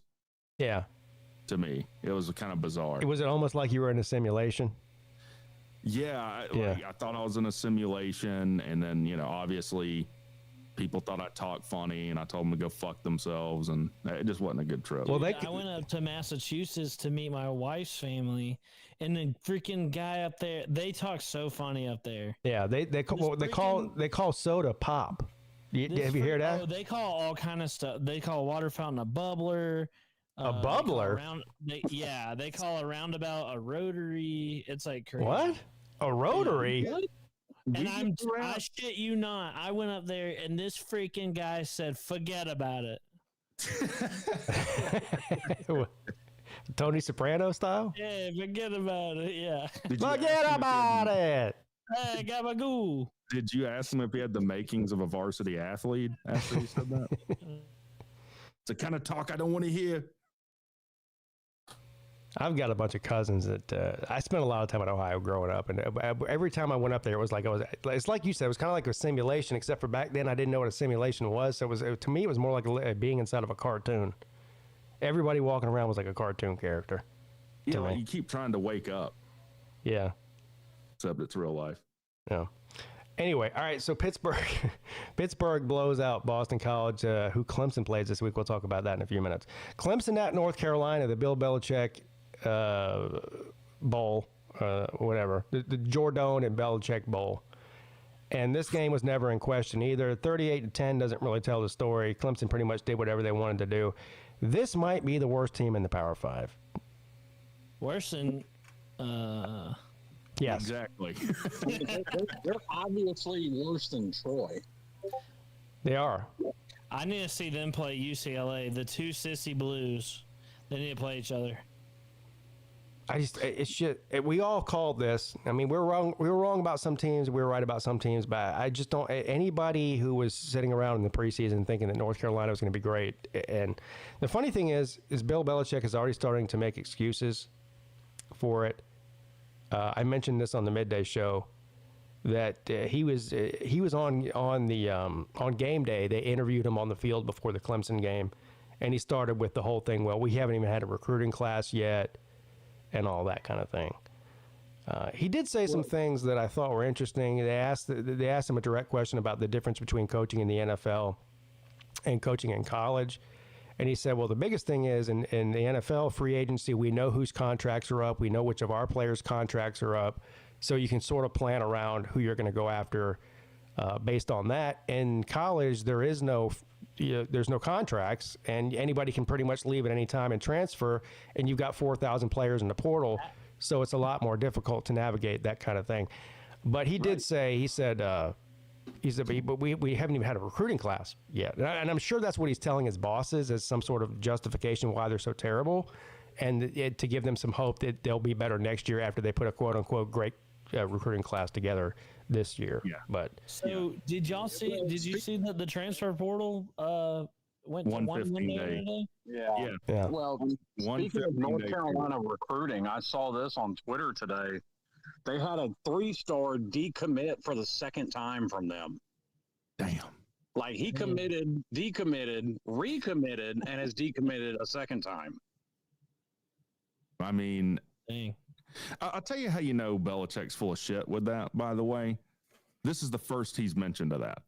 Yeah. To me, it was kind of bizarre. Was it almost like you were in a simulation? Yeah, I thought I was in a simulation, and then obviously, people thought I talked funny, and I told them to go fuck themselves, and it just wasn't a good trip. Well, I went up to Massachusetts to meet my wife's family, and the freaking guy up there, they talk so funny up there. Yeah, they call soda pop. Have you heard that? Oh, they call all kind of stuff. They call a water fountain a bubbler. A bubbler? They call a roundabout a rotary. It's like crazy. What? A rotary? And I shit you not. I went up there and this freaking guy said, "Forget about it." Tony Soprano style? Yeah, forget about it. Yeah. Forget about it. Hey, gabagoo. Did you ask him if he had the makings of a varsity athlete after he said that? It's the kind of talk I don't want to hear. I've got a bunch of cousins that I spent a lot of time in Ohio growing up, and every time I went up there, it was like it's like you said, it was kind of like a simulation, except for back then I didn't know what a simulation was. So to me, it was more like being inside of a cartoon. Everybody walking around was like a cartoon character. Yeah, like you keep trying to wake up. Yeah, except it's real life. Yeah. Anyway, all right. So Pittsburgh blows out Boston College, who Clemson plays this week. We'll talk about that in a few minutes. Clemson at North Carolina, the Bill Belichick Bowl, whatever, the Jordone and Belichick Bowl. And this game was never in question either. 38-10 doesn't really tell the story. Clemson pretty much did whatever they wanted to do. This might be the worst team in the Power Five. Worse than. Yes. Exactly. They're obviously worse than Troy. They are. I need to see them play UCLA. The two sissy Blues. They need to play each other. It's shit. We all called this. I mean, we were wrong about some teams. We were right about some teams. But I just don't. Anybody who was sitting around in the preseason thinking that North Carolina was going to be great. And the funny thing is Bill Belichick is already starting to make excuses for it. I mentioned this on the midday show that he was on game day. They interviewed him on the field before the Clemson game, and he started with the whole thing. Well, we haven't even had a recruiting class yet, and all that kind of thing. He did say some things that I thought were interesting. They asked him a direct question about the difference between coaching in the NFL and coaching in college. And he said, well, the biggest thing is in the NFL free agency, we know whose contracts are up. We know which of our players' contracts are up. So you can sort of plan around who you're going to go after based on that. In college, there's no contracts, and anybody can pretty much leave at any time and transfer, and you've got 4,000 players in the portal, so it's a lot more difficult to navigate that kind of thing. But he did say, he said, but we haven't even had a recruiting class yet. And I'm sure that's what he's telling his bosses as some sort of justification why they're so terrible, and to give them some hope that they'll be better next year after they put a quote-unquote great recruiting class together this year. Yeah. But so did you see that the transfer portal went to 115 days? Yeah. Well, speaking of North Carolina recruiting, I saw this on Twitter today. They had a 3-star decommit for the second time from them. Damn. Like he committed, decommitted, recommitted, and has decommitted a second time. I mean, dang. I'll tell you how you know Belichick's full of shit with that, by the way. This is the first he's mentioned of that.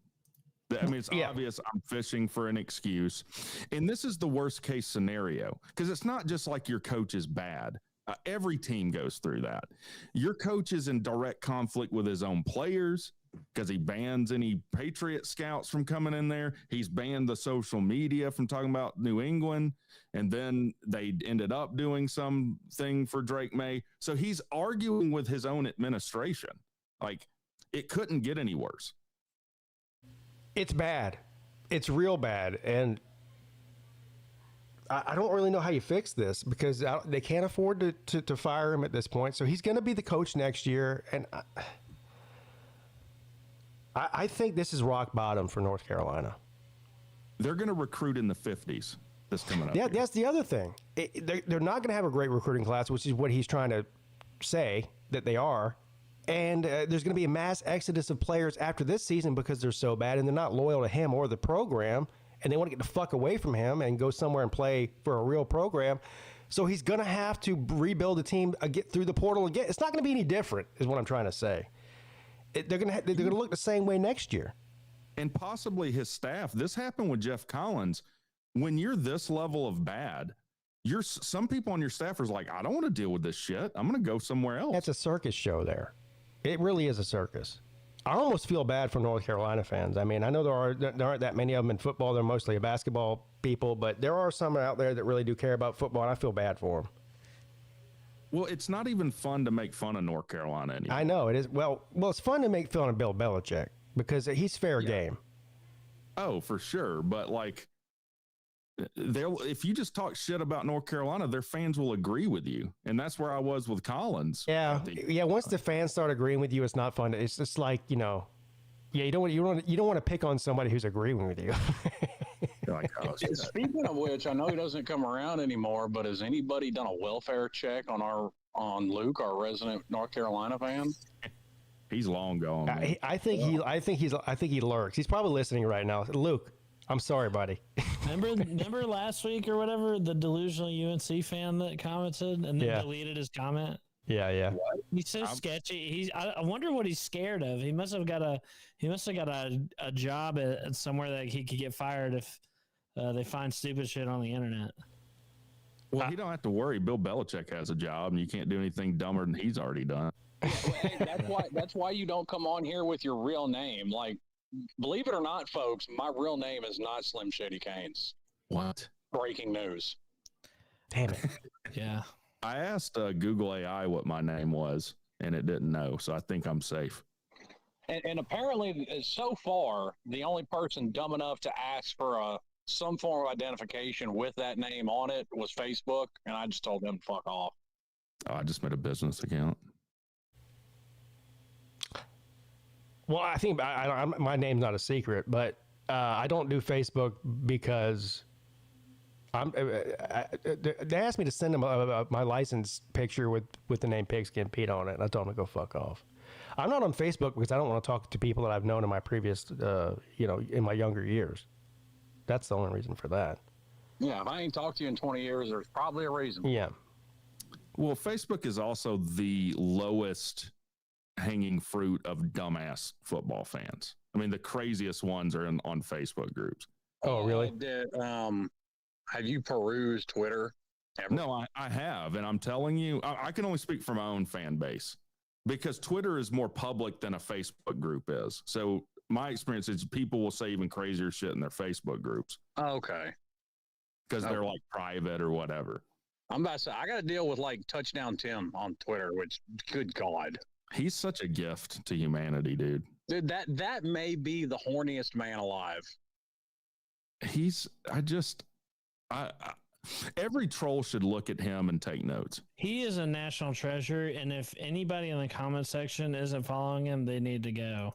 I mean, it's obvious I'm fishing for an excuse. And this is the worst case scenario because it's not just like your coach is bad. Every team goes through that. Your coach is in direct conflict with his own players because he bans any Patriot scouts from coming in there. He's banned the social media from talking about New England. And then they ended up doing something for Drake May. So he's arguing with his own administration. Like, it couldn't get any worse. It's bad. It's real bad. And I don't really know how you fix this because they can't afford to fire him at this point. So he's going to be the coach next year. And I think this is rock bottom for North Carolina. They're going to recruit in the 50s this coming up. Yeah, that's the other thing. They're not going to have a great recruiting class, which is what he's trying to say that they are. And there's going to be a mass exodus of players after this season because they're so bad and they're not loyal to him or the program. And they want to get the fuck away from him and go somewhere and play for a real program. So he's going to have to rebuild the team, get through the portal again. It's not going to be any different, is what I'm trying to say. They're going to look the same way next year. And possibly his staff. This happened with Jeff Collins. When you're this level of bad, some people on your staff are like, I don't want to deal with this shit. I'm going to go somewhere else. That's a circus show there. It really is a circus. I almost feel bad for North Carolina fans. I mean, I know there aren't that many of them in football. They're mostly basketball people, but there are some out there that really do care about football, and I feel bad for them. Well, it's not even fun to make fun of North Carolina anymore. I know it is. Well, it's fun to make fun of Bill Belichick because he's fair game. Oh, for sure. But like, if you just talk shit about North Carolina, their fans will agree with you, and that's where I was with Collins. Yeah. Once the fans start agreeing with you, it's not fun. It's just like you don't want to pick on somebody who's agreeing with you. Like, oh, speaking of which, I know he doesn't come around anymore, but has anybody done a welfare check on Luke, our resident North Carolina fan? He's long gone. I think he lurks. He's probably listening right now. Luke, I'm sorry, buddy. Remember last week or whatever, the delusional UNC fan that commented and then deleted his comment? Yeah. What? He's so sketchy. I wonder what he's scared of. He must have got a job at somewhere that he could get fired if they find stupid shit on the internet. Well, you don't have to worry. Bill Belichick has a job, and you can't do anything dumber than he's already done. That's why you don't come on here with your real name. Like, believe it or not, folks, my real name is not Slim Shady Canes. What? Breaking news. Damn it. Yeah. I asked Google AI what my name was, and it didn't know, so I think I'm safe. And apparently, so far, the only person dumb enough to ask for some form of identification with that name on it was Facebook, and I just told them to fuck off. Oh, I just made a business account. Well, I think my name's not a secret, but I don't do Facebook because they asked me to send them my license picture with the name PigskinPeete on it, and I told them to go fuck off. I'm not on Facebook because I don't want to talk to people that I've known in my previous, in my younger years. That's the only reason for that. Yeah, if I ain't talked to you in 20 years, there's probably a reason. Yeah. Well, Facebook is also the lowest hanging fruit of dumbass football fans. I mean, the craziest ones are on Facebook groups. Oh, really? Have you perused Twitter ever? No, I have, and I'm telling you, I can only speak for my own fan base. because Twitter is more public than a Facebook group is. So my experience is people will say even crazier shit in their Facebook groups. Okay. Because they're like private or whatever. I'm about to say, I got to deal with like Touchdown Tim on Twitter, which, good God. He's such a gift to humanity, dude. Dude, that may be the horniest man alive. Every troll should look at him and take notes. He is a national treasure, and if anybody in the comment section isn't following him, they need to go.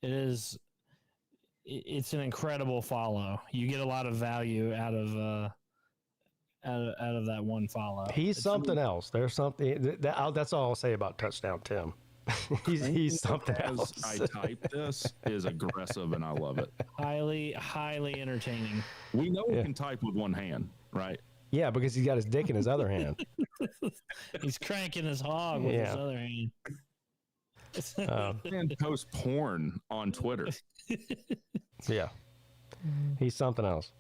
It's an incredible follow. You get a lot of value out of that one follow. He's something else. There's something that's all I'll say about Touchdown Tim. he's something else. I type this is aggressive, and I love it. Highly entertaining. We know he can type with one hand, right? Yeah, because he's got his dick in his other hand. He's cranking his hog with his other hand. And post porn on Twitter. Yeah, he's something else.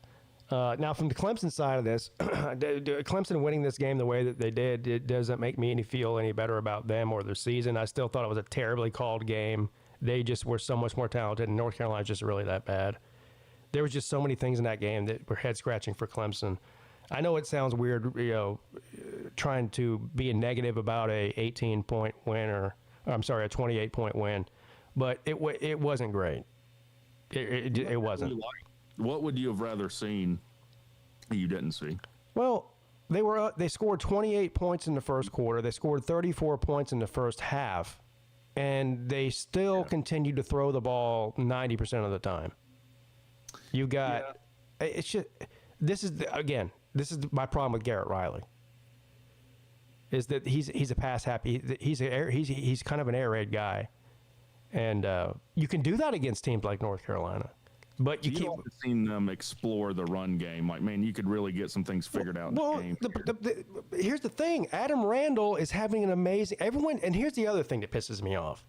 Now, from the Clemson side of this, Clemson winning this game the way that they did, it doesn't make me feel any better about them or their season. I still thought it was a terribly called game. They just were so much more talented, and North Carolina's just really that bad. There was just so many things in that game that were head-scratching for Clemson. I know it sounds weird, trying to be a negative about a 18-point win a 28-point win, but it wasn't great. It wasn't. What would you have rather seen you didn't see? Well, they scored 28 points in the first quarter. They scored 34 points in the first half, and they still continued to throw the ball 90% of the time. You got it's just this is my problem with Garrett Riley. Is that he's a pass happy. He's kind of an air raid guy, and you can do that against teams like North Carolina. But you can't. I've seen them explore the run game. Like, man, you could really get some things figured out in the game. Here's the thing: Adam Randall is having an amazing. And here's the other thing that pisses me off,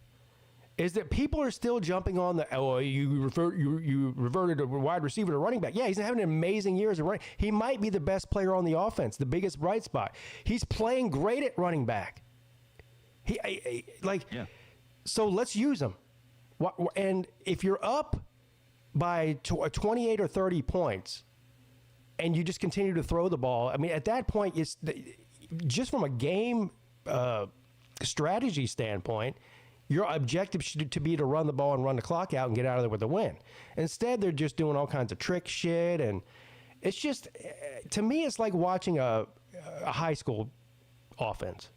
is that people are still jumping on you reverted a wide receiver to running back. Yeah, he's having an amazing year as a running. He might be the best player on the offense, the biggest bright spot. He's playing great at running back. So let's use him. And if you're up by 28 or 30 points and you just continue to throw the ball, I mean, at that point, it's just from a game strategy standpoint, your objective should to be to run the ball and run the clock out and get out of there with a win. Instead, they're just doing all kinds of trick shit, and it's just, to me, it's like watching a high school offense.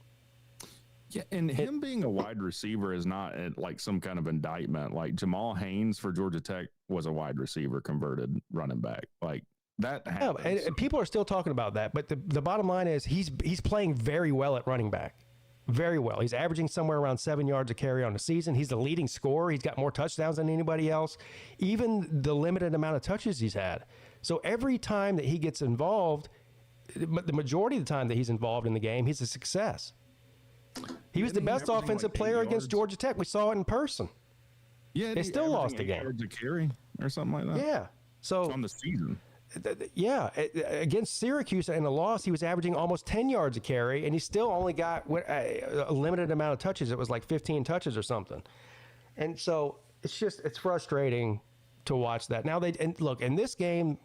Yeah, and him being a wide receiver is not like some kind of indictment. Like Jamal Haynes for Georgia Tech was a wide receiver converted running back. Like that happens. Yeah, and people are still talking about that, but the bottom line is he's playing very well at running back. Very well. He's averaging somewhere around 7 yards a carry on the season. He's the leading scorer. He's got more touchdowns than anybody else, even the limited amount of touches he's had. So every time that he gets involved, the majority of the time that he's involved in the game, he's a success. He was the best offensive player against Georgia Tech. We saw it in person. Yeah, they still lost the game. Yards a carry or something like that. Yeah. So on the season. Yeah, against Syracuse in a loss, he was averaging almost 10 yards a carry, and he still only got a limited amount of touches. It was like 15 touches or something. And so it's frustrating to watch that. Now look, in this game,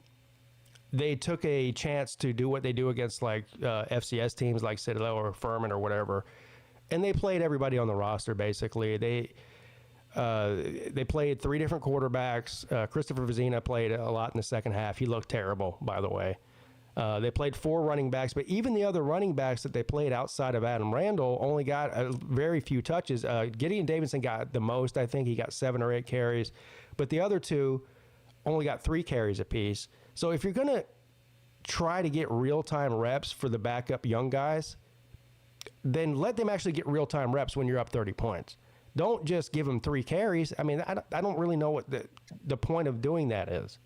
they took a chance to do what they do against like FCS teams like Citadel or Furman or whatever, and they played everybody on the roster basically. They played three different quarterbacks. Christopher Vizina played a lot in the second half. He looked terrible, by the way. They played four running backs, but even the other running backs that they played outside of Adam Randall only got very few touches. Gideon Davidson got the most. I think he got 7 or 8 carries, but the other two only got 3 carries apiece. So if you're going to try to get real-time reps for the backup young guys, then let them actually get real-time reps when you're up 30 points. Don't just give them 3 carries. I mean, I don't really know what the point of doing that is.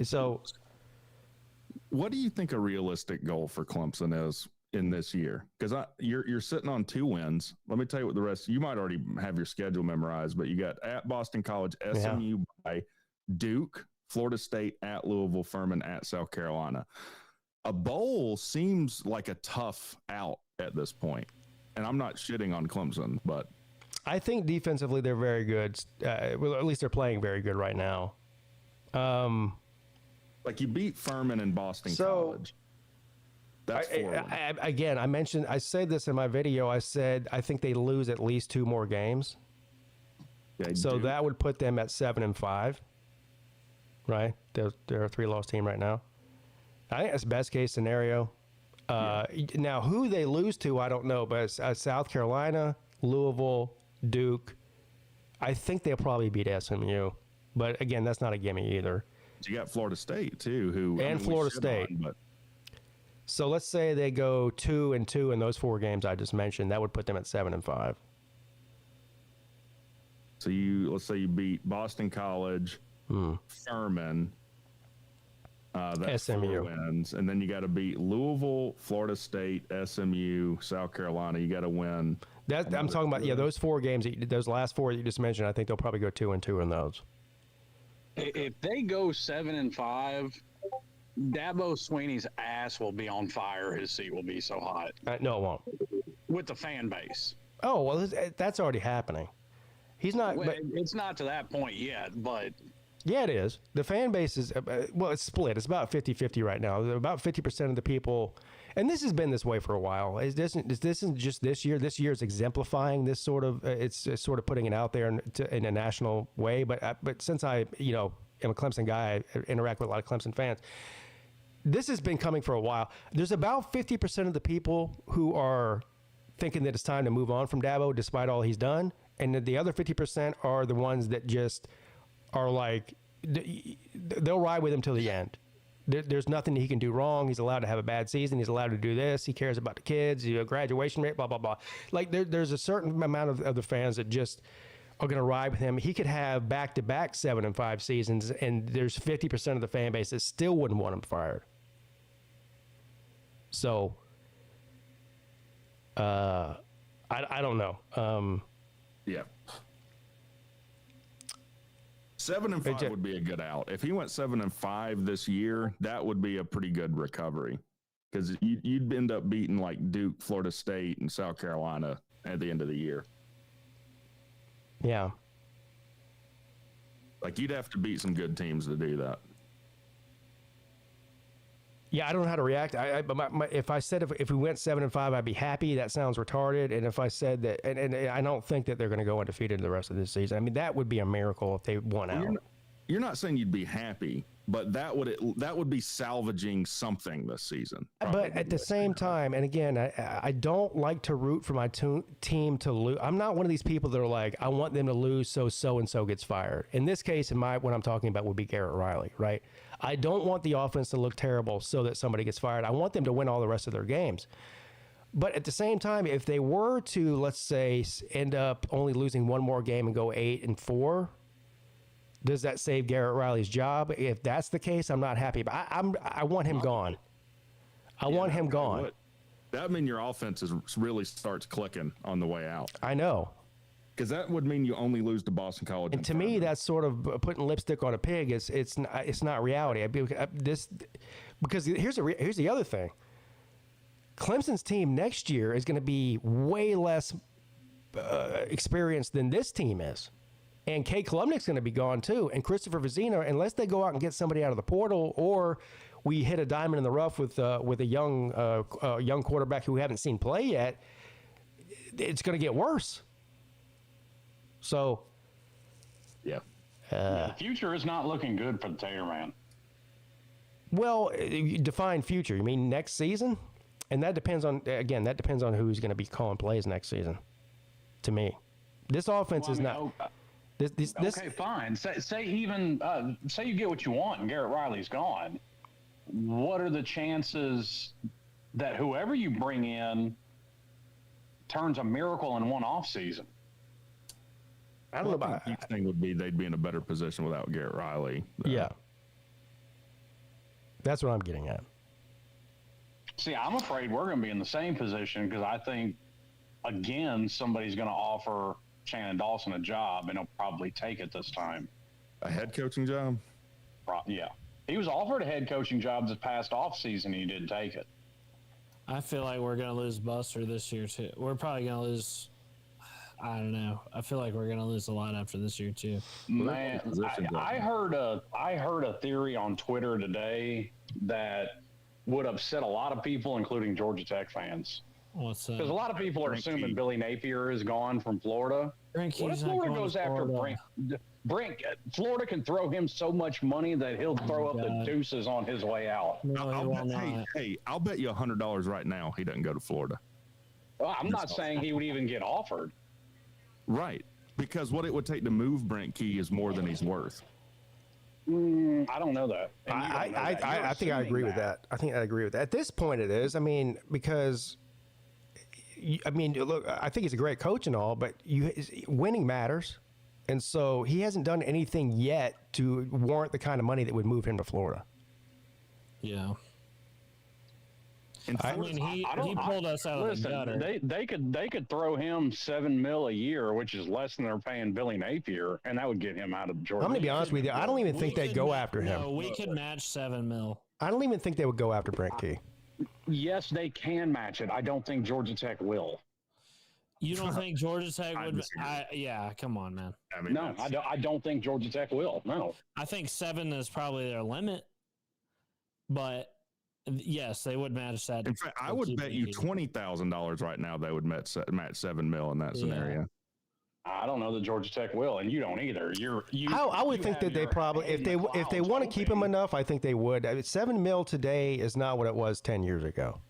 So, what do you think a realistic goal for Clemson is in this year? Because you're sitting on 2 wins. Let me tell you what the rest. You might already have your schedule memorized, but you got at Boston College, SMU, by Duke, Florida State, at Louisville, Furman, at South Carolina. A bowl seems like a tough out at this point. and I'm not shitting on Clemson, but I think defensively they're very good. Well, at least they're playing very good right now. like you beat Furman and Boston College. That's I said this in my video. I said I think they lose at least 2 more games. Yeah, So that would put them at 7-5. Right? They're a 3-loss team right now. I think that's best case scenario. Now, who they lose to, I don't know, but South Carolina, Louisville, Duke, I think they'll probably beat SMU. But again, that's not a gimme either. You got Florida State too, Florida State. So let's say they go 2-2 in those 4 games I just mentioned. That would put them at 7-5. So let's say you beat Boston College, Furman. That's SMU 4 wins, and then you got to beat Louisville, Florida State, SMU, South Carolina. You got to win. I'm talking about those 4 games. Those last 4 that you just mentioned. I think they'll probably go 2-2 in those. If they go 7-5, Dabo Swinney's ass will be on fire. His seat will be so hot. No, it won't. With the fan base. Oh well, that's already happening. He's not. Well, it's not to that point yet, but. Yeah, it is. The fan base is, it's split. It's about 50-50 right now. About 50% of the people, and this has been this way for a while. This isn't just this year. This year is exemplifying this sort of, it's sort of putting it out there in a national way. But since I, am a Clemson guy, I interact with a lot of Clemson fans. This has been coming for a while. There's about 50% of the people who are thinking that it's time to move on from Dabo despite all he's done. And the other 50% are the ones that just are like, they'll ride with him till the end. There's nothing he can do wrong. He's allowed to have a bad season. He's allowed to do this. He cares about the kids, graduation rate, blah, blah, blah. Like there's a certain amount of the fans that just are going to ride with him. He could have back-to-back 7-5 seasons, and there's 50% of the fan base that still wouldn't want him fired. So, I don't know. Yeah. 7-5 would be a good out. If he went 7-5 this year, that would be a pretty good recovery, because you'd end up beating like Duke, Florida State, and South Carolina at the end of the year. Yeah. Like you'd have to beat some good teams to do that. Yeah, I don't know how to react. If I said if we went 7-5, I'd be happy. That sounds retarded. And if I said that, and I don't think that they're going to go undefeated the rest of this season. I mean, that would be a miracle if they won out. You're not saying you'd be happy, but that would be salvaging something this season. But at the same time, and again, I don't like to root for my team to lose. I'm not one of these people that are like, I want them to lose so and so gets fired. In this case, what I'm talking about would be Garrett Riley, right? I don't want the offense to look terrible so that somebody gets fired. I want them to win all the rest of their games. But at the same time, if they were to, let's say, end up only losing 1 more game and go 8-4, does that save Garrett Riley's job? If that's the case, I'm not happy. But I want him gone. I want him gone. That means your offense really starts clicking on the way out. I know. Because that would mean you only lose to Boston College. And to me, that's sort of putting lipstick on a pig. It's not reality. Because here's the other thing. Clemson's team next year is going to be way less experienced than this team is. And Kay Klubnik's going to be gone too. And Christopher Vizina, unless they go out and get somebody out of the portal, or we hit a diamond in the rough with a young quarterback who we haven't seen play yet, it's going to get worse. So, yeah, the future is not looking good for the Tater Man. Well, you define future. You mean next season? And that depends on who's going to be calling plays next season. To me, this offense is not. This okay, fine. Say you get what you want and Garrett Riley's gone. What are the chances that whoever you bring in turns a miracle in one off season? I don't know about. The thing would be they'd be in a better position without Garrett Riley. Yeah, that's what I'm getting at. See, I'm afraid we're going to be in the same position because I think, again, somebody's going to offer Shannon Dawson a job, and he'll probably take it this time. A head coaching job? Yeah. He was offered a head coaching job this past offseason, and he didn't take it. I feel like we're gonna lose Buster this year too. We're probably gonna lose. I don't know. I feel like we're gonna lose a lot after this year too. Man, I heard a theory on Twitter today that would upset a lot of people, including Georgia Tech fans. What's that? Because a lot of people are assuming Billy Napier is gone from Florida. What if Florida goes after Brink? Florida can throw him so much money that he'll throw up the deuces on his way out. I'll bet you $100 right now he doesn't go to Florida. Well, I'm not saying he would even get offered. Right, because what it would take to move Brent Key is more than he's worth. I don't know that. I think I agree with that. I think I agree with that. At this point, it is. I mean, because look, I think he's a great coach and all, but winning matters, and so he hasn't done anything yet to warrant the kind of money that would move him to Florida. Yeah. I mean, he pulled us out of the gutter. They could throw him $7 million a year, which is less than they're paying Billy Napier, and that would get him out of Georgia. I'm going to be honest with you. I don't even think they'd go after him. No, we could match $7 million. I don't even think they would go after Brent Key. Yes, they can match it. I don't think Georgia Tech will. You don't think Georgia Tech would? Yeah, come on, man. No, I don't think Georgia Tech will. No. I think 7 is probably their limit, but. Yes, they would match that. In fact, I would bet you $20,000 right now they would match $7 million in that scenario. I don't know that Georgia Tech will, and you don't either. I would think that they probably, if they want to keep him enough, I think they would. I mean, $7 million today is not what it was 10 years ago.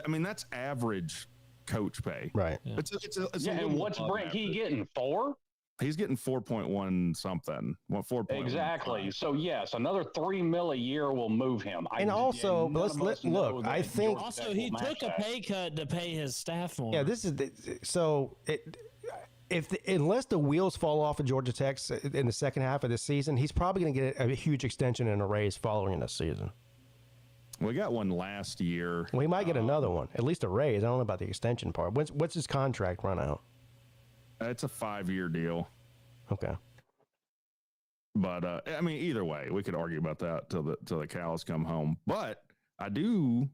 I mean, that's average coach pay, right? Yeah. It's and what's Brent Key getting? 4? He's getting 4.1 something. 4. Exactly. So yes, another $3 million a year will move him. Also, look. I think also he took a pay cut to pay his staff more. Yeah, this is unless the wheels fall off of Georgia Tech in the second half of the season, he's probably going to get a huge extension and a raise following this season. We got one last year. Well, he might get another one, at least a raise. I don't know about the extension part. What's his contract run out? It's a 5-year deal. Okay. But I mean, either way, we could argue about that till the cows come home. But I do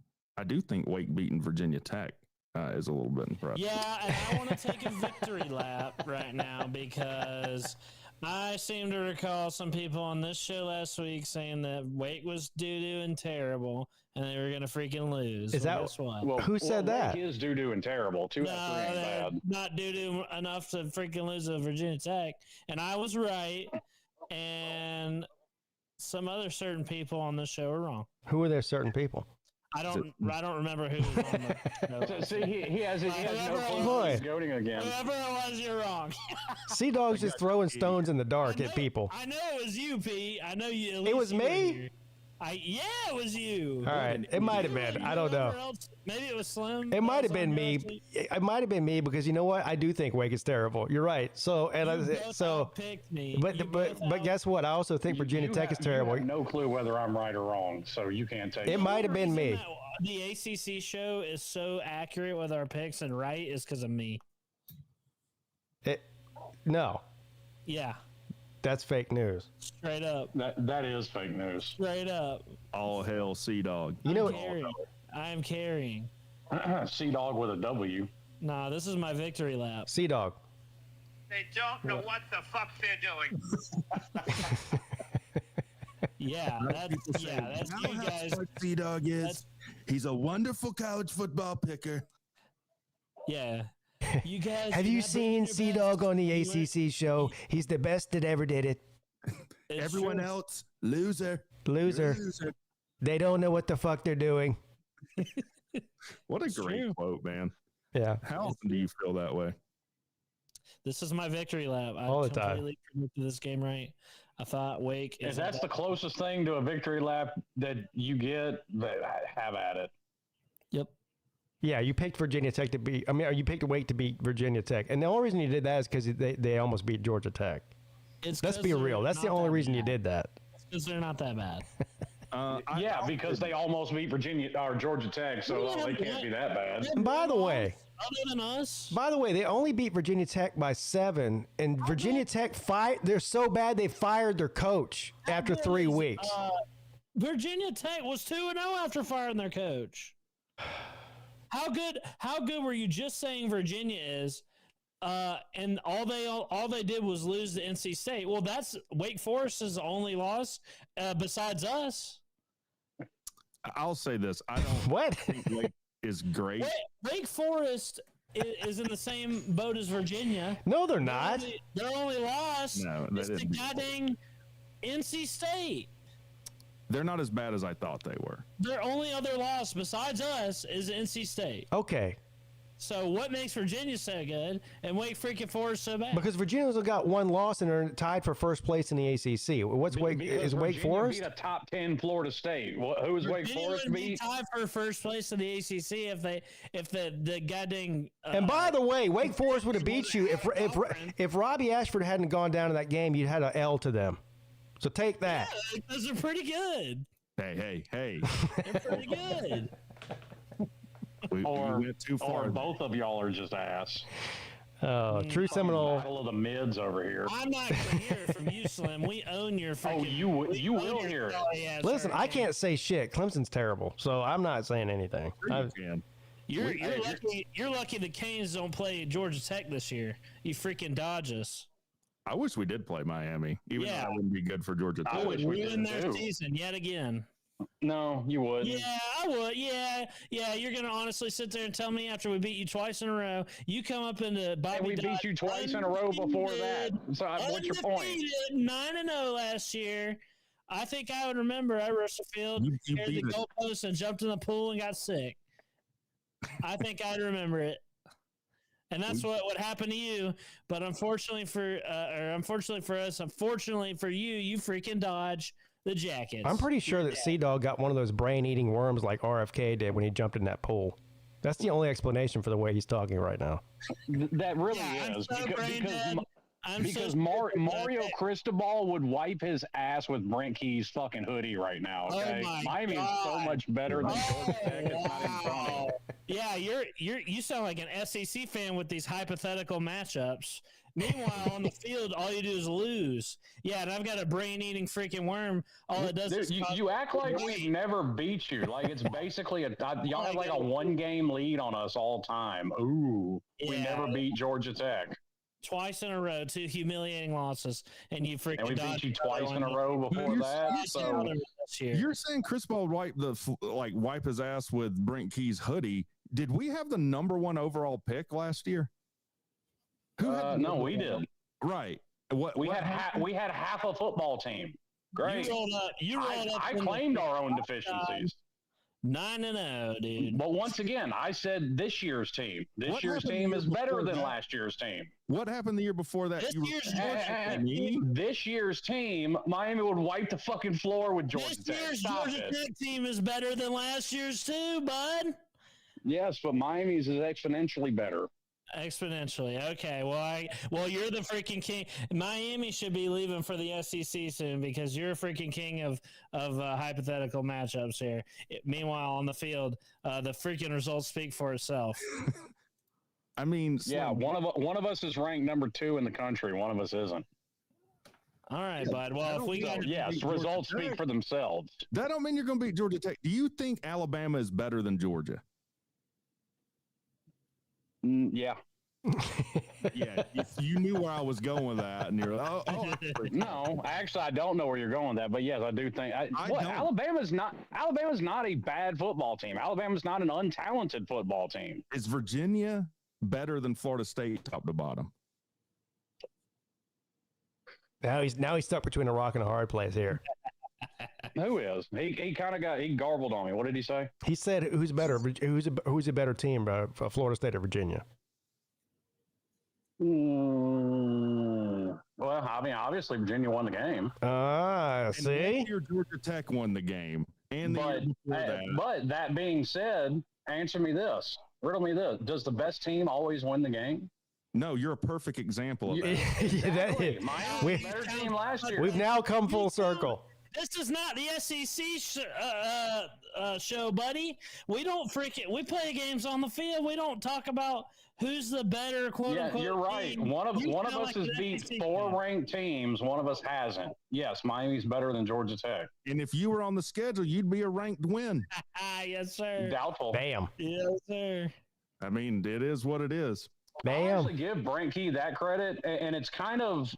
think Wake beating Virginia Tech is a little bit impressive. Yeah, and I want to take a victory lap right now because I seem to recall some people on this show last week saying that Wake was doo-doo and terrible, and they were going to freaking lose. Guess what? Well, who said that? Wake is doo-doo and terrible. 2 out of 3 ain't bad. Not doo-doo enough to freaking lose to Virginia Tech, and I was right, and some other certain people on this show are wrong. Who are there certain people? I don't remember who was on the See, he has no clue he's goading again. Whoever it was, you're wrong. Sea Dog's just throwing stones in the dark at people. I know it was you, Pete. I know you. It was me? Yeah, it was you. All right. It might have been. I don't know. Maybe it was Slim. It might have been me. It might have been me because you know what? I do think Wake is terrible. You're right. So picked me. But guess what? I also think Virginia Tech is terrible. You have no clue whether I'm right or wrong, so you can't take it. Might have been me. The ACC show is so accurate with our picks and right is because of me. No. Yeah. That's fake news. Straight up. That is fake news. Straight up. All hail Sea Dog. You know I am carrying. Sea Dog with a W. Nah, this is my victory lap. Sea Dog. They don't know what the fuck they're doing. That's you guys. Sea Dog is. He's a wonderful college football picker. Yeah. You guys have you seen Sea Dog on the ACC show? He's the best that ever did it. Everyone else, loser. They don't know what the fuck they're doing. What a great quote, man. Yeah. How often do you feel that way? This is my victory lap. All the time. I completely predicted this game right. I thought Wake If that's the closest thing to a victory lap that you get, have at it. Yep. Yeah, you picked Virginia Tech to beat. You picked Wake to beat Virginia Tech, and the only reason you did that is because they almost beat Georgia Tech. Let's be real. That's the only reason you did that. Because they're not that bad. Because they almost beat Georgia Tech, so they can't be that bad. And by the way, other than us. By the way, they only beat Virginia Tech by 7, and Virginia Tech they're so bad they fired their coach after 3 weeks. Virginia Tech was 2-0 after firing their coach. How good were you just saying Virginia is? And all they did was lose to NC State. Well, that's Wake Forest's only loss besides us. I'll say this: I don't What? think Wake is great. Wake Forest is in the same boat as Virginia. No, they're not. Their only loss is to goddamn NC State. They're not as bad as I thought they were. Their only other loss besides us is NC State. Okay. So what makes Virginia so good and Wake freaking Forest so bad? Because Virginia's got one loss and are tied for first place in the ACC. What's Wake? Is Wake Virginia Forest? beat a top 10 Florida State. Who was Wake Forest beat? Tied for first place in the ACC if the goddamn. And by the way, Wake Forest would have beat you if Robbie Ashford hadn't gone down in that game. You'd had an L to them. So take that. Yeah, those are pretty good. Hey. They're pretty good. We went too far. Or both of y'all are just ass. True Seminole. Battle of the mids over here. I'm not going to hear it from you, Slim. We own your freaking. Oh, you will hear it. Yeah, Listen, sorry, I can't say shit. Clemson's terrible, so I'm not saying anything. You're lucky. You're lucky the Canes don't play Georgia Tech this year. You freaking dodge us. I wish we did play Miami, even though that wouldn't be good for Georgia Tech. I wish we ruin did their too. season yet again. No, you would. Yeah, I would. Yeah. You're gonna honestly sit there and tell me after we beat you twice in a row, you come up into Bobby. And we beat you twice in a row before that. So what's your point? 9-0 last year. I think I would remember. I rushed the field, carried the goalpost, and jumped in the pool and got sick. I think I'd remember it. And that's what happened to you. But unfortunately for us, unfortunately for you, you freaking dodge the Jackets. I'm pretty sure that Sea-Dog got one of those brain-eating worms like RFK did when he jumped in that pool. That's the only explanation for the way he's talking right now. That really is. Because Mario Cristobal would wipe his ass with Brent Key's fucking hoodie right now. Okay, Miami is so much better than Georgia Tech. It's not even funny. Yeah, you sound like an SEC fan with these hypothetical matchups. Meanwhile, on the field, all you do is lose. Yeah, and I've got a brain-eating freaking worm. All it does is you act like we've never beat you. Like it's basically y'all have like a 1-game lead on us all time. Ooh, we never beat Georgia Tech. Twice in a row, 2 humiliating losses, and you freaking. And we beat you twice in a row before that. So you're saying Chris Paul wipe his ass with Brent Key's hoodie? Did we have the #1 overall pick last year? No, we did. Right. We had half a football team. Great. You rolled up. I claimed our own deficiencies. 9-0, dude. But once again, I said this year's team. This year's team is better than last year's team. What happened the year before that? This year's team, Miami would wipe the fucking floor with Georgia Tech. This year's Georgia Tech team is better than last year's too, bud. Yes, but Miami's is exponentially better. Exponentially. Okay. Well, you're the freaking king. Miami should be leaving for the SEC soon because you're a freaking king of hypothetical matchups here. Meanwhile, on the field, the freaking results speak for itself. I mean, yeah, one of us is ranked #2 in the country. One of us isn't. All right, bud. Well, if we go, yes, results speak for themselves. That don't mean you're going to beat Georgia Tech. Do you think Alabama is better than Georgia? Yeah. Yeah, you knew where I was going with that, and you're like, no, actually, I don't know where you're going with that, but yes, I do think Alabama's not a bad football team. Alabama's not an untalented football team. Is Virginia better than Florida State top to bottom? Now he's stuck between a rock and a hard place here. Who is? He kind of he garbled on me. What did he say? He said, "Who's better? Who's a better team, Florida State or Virginia?" Well, I mean, obviously Virginia won the game. See, your Georgia Tech won the game, but that being said, answer me this, riddle me this: does the best team always win the game? No, you're a perfect example of that. Exactly. Miami was a better team last year. We've now come full circle. This is not the SEC show, buddy. We don't we play games on the field. We don't talk about Who's the better quote unquote? You're right. Team? One of us has beat 4 ranked teams. One of us hasn't. Yes, Miami's better than Georgia Tech. And if you were on the schedule, you'd be a ranked win. Yes, sir. Doubtful. Bam. Yes, sir. I mean, it is what it is. I Bam. honestly give Brent Key that credit, and it's kind of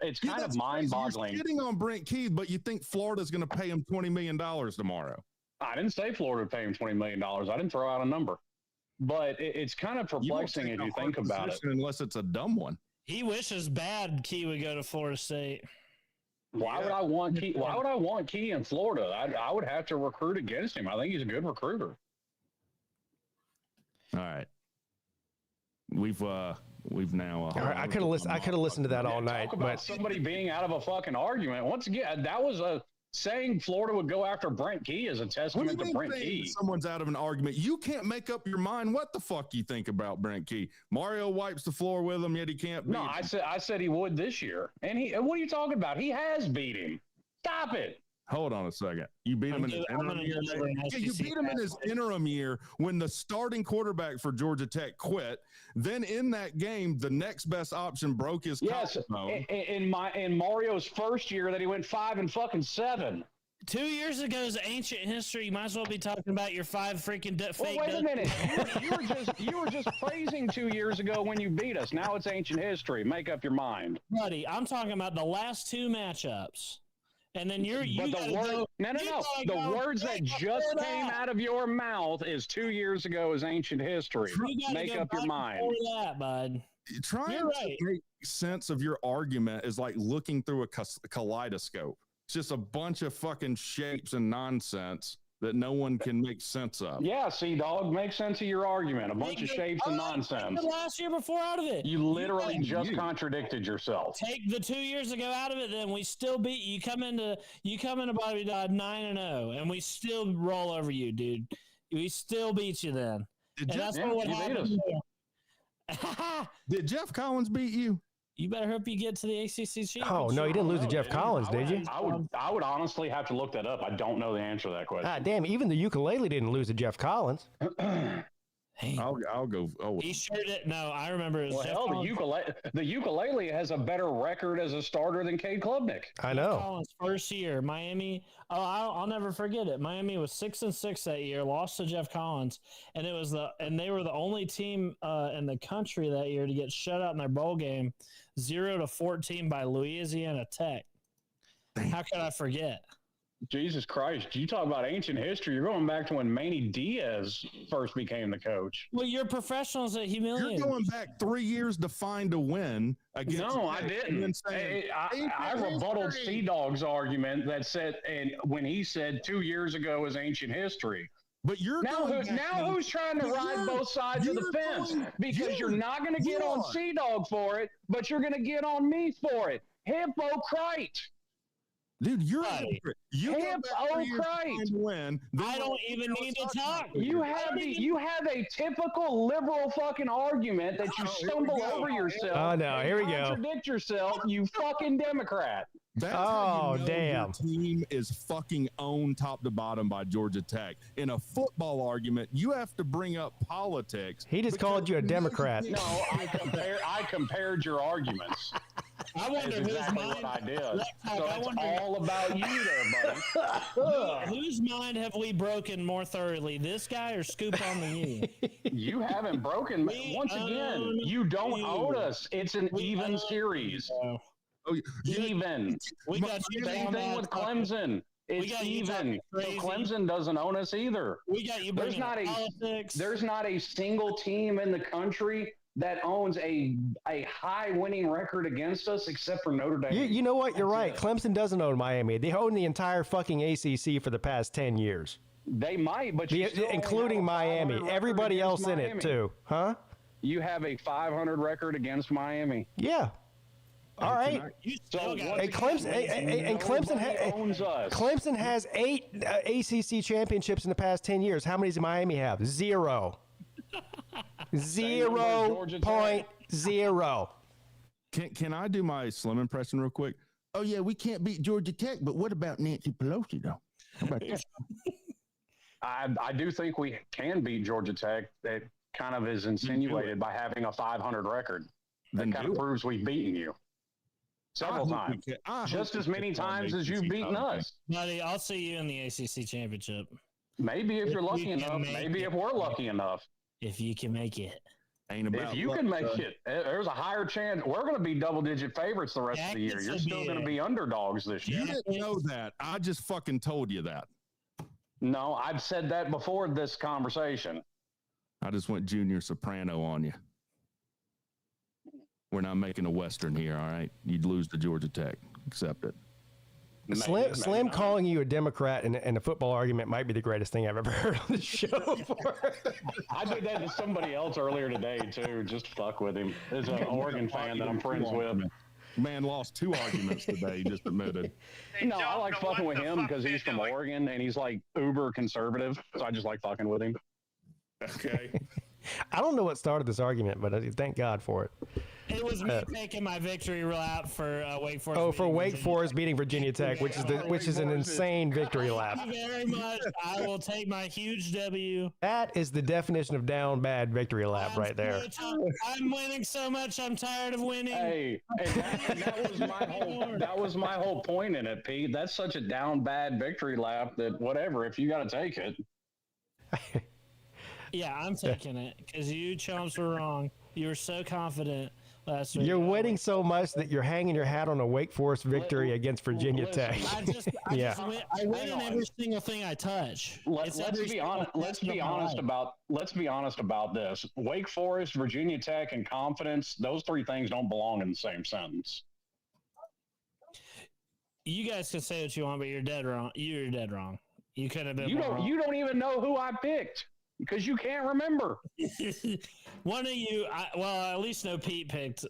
mind-boggling. You're shitting on Brent Key, but you think Florida's going to pay him $20 million tomorrow. I didn't say Florida would pay him $20 million. I didn't throw out a number. But it's kind of perplexing if you think about it. Unless it's a dumb one. He wishes bad Key would go to Florida State. Why would I want Key? Why would I want Key in Florida? I would have to recruit against him. I think he's a good recruiter. All right. We've now. I could have listened to that all night. Talk about somebody being out of a fucking argument. Once again, that was saying Florida would go after Brent Key is a testament to Brent Key. Someone's out of an argument. You can't make up your mind what the fuck you think about Brent Key. Mario wipes the floor with him, yet he can't beat him. I said he would this year. And what are you talking about? He has beat him. Stop it. Hold on a second. You beat him in his interim year? Yeah, you beat him in his interim year when the starting quarterback for Georgia Tech quit. Then in that game, the next best option broke his collarbone. In Mario's first year that he went 5-7. 2 years ago is ancient history. You might as well be talking about your 5 freaking fake. Wait a minute. You were just praising 2 years ago when you beat us. Now it's ancient history. Make up your mind, buddy. I'm talking about the last 2 matchups. And then the words that just came out of your mouth is 2 years ago is ancient history. Make up your mind. That, bud. Trying to make sense of your argument is like looking through a kaleidoscope. It's just a bunch of fucking shapes and nonsense that no one can make sense of. Yeah, see, dog, make sense of your argument. A bunch of shapes and nonsense. The last year before out of it. You literally just contradicted yourself. Take the 2 years ago out of it, then we still beat you. Come into Bobby Dodd 9-0, and we still roll over you, dude. We still beat you then. That's what happened. Did Jeff Collins beat you? You better hope you get to the ACC championship. Oh, no, you didn't lose to Jeff Collins, did you? I would honestly have to look that up. I don't know the answer to that question. Ah, damn, even the ukulele didn't lose to Jeff Collins. Hey, I'll go. Oh, he sure did. No, I remember. Well, hell, the ukulele has a better record as a starter than Cade Klubnik. I know. Collins' first year, Miami. Oh, I'll never forget it. Miami was 6-6 that year, lost to Jeff Collins, and they were the only team in the country that year to get shut out in their bowl game, 0-14 by Louisiana Tech. How could I forget? Jesus Christ. You talk about ancient history. You're going back to when Manny Diaz first became the coach. Well, you're professionals at humiliating. You're going back 3 years to find a win against. No, I didn't. I rebutted Sea-Dog's argument that said, and when he said 2 years ago is ancient history. But you're who's trying to ride both sides of the fence? Because you're not going to get on Sea-Dog for it, but you're going to get on me for it. Hypocrite. Dude, you're Hypocrite. I don't even need to talk. You have a typical liberal fucking argument that you stumble over yourself. Oh no, here we go. Contradict yourself, you fucking Democrat. That's how you know damn. Your team is fucking owned top to bottom by Georgia Tech. In a football argument, you have to bring up politics. He just called you a Democrat. No, I compared your arguments. I wonder exactly what I did. So it's all about you there, buddy. Whose mind have we broken more thoroughly, this guy or Scoop on the U? You haven't broken. Once again, you don't own us. It's an even series. Even. We got you. Same thing with Clemson. It's even. So Clemson doesn't own us either. We got you. There's not a single team in the country that owns a high winning record against us except for Notre Dame. You know what? You're right. Clemson doesn't own Miami. They own the entire fucking ACC for the past 10 years. They might, but including Miami. Everybody else in it too. Huh? You have a 500 record against Miami. Yeah. All right. Clemson has 8 ACC championships in the past 10 years. How many does Miami have? 0. 0.0. Can I do my Slim impression real quick? Oh yeah, we can't beat Georgia Tech, but what about Nancy Pelosi though? How about that? I do think we can beat Georgia Tech. kind of is insinuated by having a 500 record. That kind of proves we've beaten you several times, just as many times as you've beaten us. Buddy, I'll see you in the ACC championship. Maybe if you're lucky enough. Maybe if we're lucky enough. If you can make it. If you can make it, there's a higher chance. We're going to be double-digit favorites the rest of the year. You're still going to be underdogs this year. You didn't know that. I just fucking told you that. No, I've said that before this conversation. I just went Junior Soprano on you. We're not making a Western here, all right? You'd lose to Georgia Tech. Accept it. Slim calling you a Democrat in a football argument might be the greatest thing I've ever heard on the show. I did that to somebody else earlier today, too. Just fuck with him. There's an Oregon fan that I'm friends with. Man lost 2 arguments today, he just admitted. No, I like fucking with him because he's from Oregon and he's like uber conservative. So I just like fucking with him. Okay. I don't know what started this argument, but thank God for it. It was me taking my victory lap for Wake Forest. Oh, for Wake Forest beating Virginia Tech, which is an insane victory lap. Thank you very much. I will take my huge W. That is the definition of down bad victory lap right there. I'm winning so much. I'm tired of winning. Hey, that was my whole point in it, Pete. That's such a down bad victory lap that whatever. If you got to take it. Yeah, I'm taking it because you chumps were wrong. You were so confident last week. You're winning so much that you're hanging your hat on a Wake Forest victory against Virginia Tech. I win in every single thing I touch. Let's be honest about this. Wake Forest, Virginia Tech, and confidence, those 3 things don't belong in the same sentence. You guys can say what you want, but you're dead wrong. You're dead wrong. You could have been You don't even know who I picked. Because you can't remember. One of you, I at least know Pete picked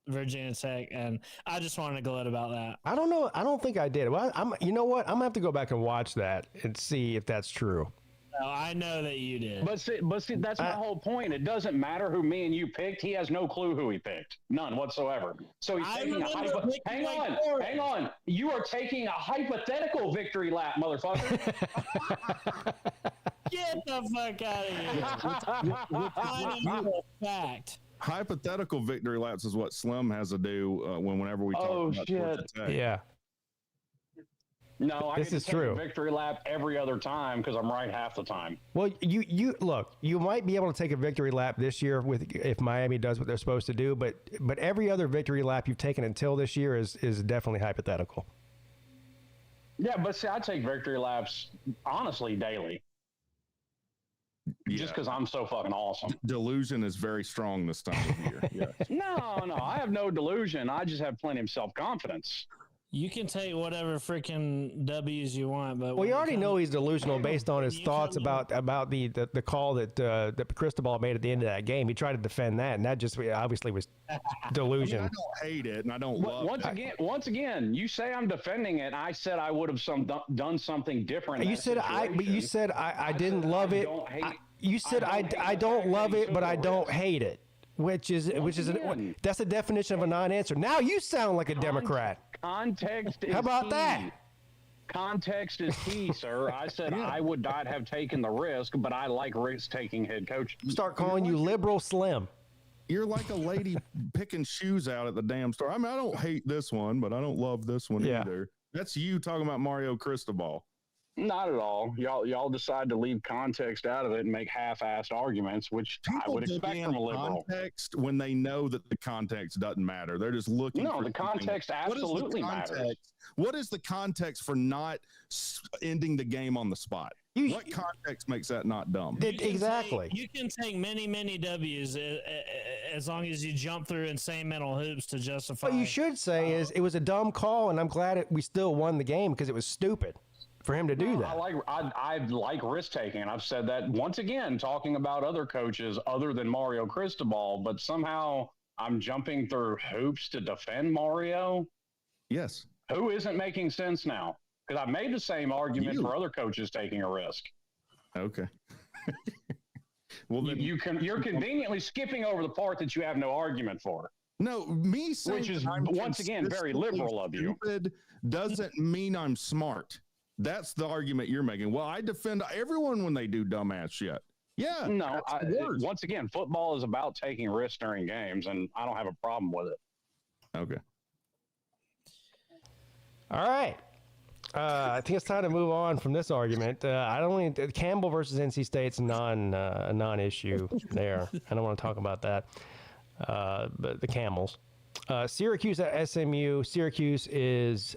Virginia Tech, and I just wanted to gloat about that. I don't know. I don't think I did. Well, you know what? I'm gonna have to go back and watch that and see if that's true. No, I know that you did. But see, that's my whole point. It doesn't matter who me and you picked. He has no clue who he picked. None whatsoever. So he's taking hang on. You are taking a hypothetical victory lap, motherfucker. Get the fuck out of here. Fact. Hypothetical victory laps is what Slim has to do whenever we talk about Georgia Tech. Yeah. No, this is true. A victory lap every other time because I'm right half the time. Well, you look, you might be able to take a victory lap this year if Miami does what they're supposed to do, but every other victory lap you've taken until this year is definitely hypothetical. Yeah, but see, I take victory laps honestly daily. Yeah. Just because I'm so fucking awesome. Delusion is very strong this time of year. Yes. No, I have no delusion. I just have plenty of self-confidence. You can take whatever freaking W's you want, but well, you already know he's delusional based on his thoughts about the call that Cristobal made at the end of that game. He tried to defend that, and that just obviously was delusion. I don't hate it, and I don't love it. Once again, you say I'm defending it. I said I would have done something different. You said I didn't love it. You said I don't love it, but I don't hate it. That's a definition of a non-answer. Now you sound like a Democrat. Context is How about key. that? Context is key, sir. I said I would not have taken the risk, but I like risk-taking head coach. Start calling you liberal Slim. You're like a lady picking shoes out at the damn store. I mean, I don't hate this one, but I don't love this one either. That's you talking about Mario Cristobal. Not at all. Y'all decide to leave context out of it and make half-assed arguments, which I would expect from a liberal. Context when they know that the context doesn't matter. They're just looking. No, the context absolutely matters. What is the context for not ending the game on the spot? What context makes that not dumb? Exactly. You can take many W's as long as you jump through insane mental hoops to justify. What you should say is it was a dumb call, and I'm glad we still won the game because it was stupid for him to do that. I like risk taking. I've said that once again, talking about other coaches other than Mario Cristobal, but somehow I'm jumping through hoops to defend Mario. Yes. Who isn't making sense now? Because I've made the same argument for other coaches taking a risk. Okay. Well, then, you're conveniently skipping over the part that you have no argument for. No, me saying which is once again very liberal of you. Doesn't mean I'm smart. That's the argument you're making. Well, I defend everyone when they do dumbass shit. Yeah. No, once again, football is about taking risks during games, and I don't have a problem with it. Okay. All right. I think it's time to move on from this argument. Campbell versus NC State's a non-issue there. I don't want to talk about that. But the Camels. Syracuse at SMU. Syracuse is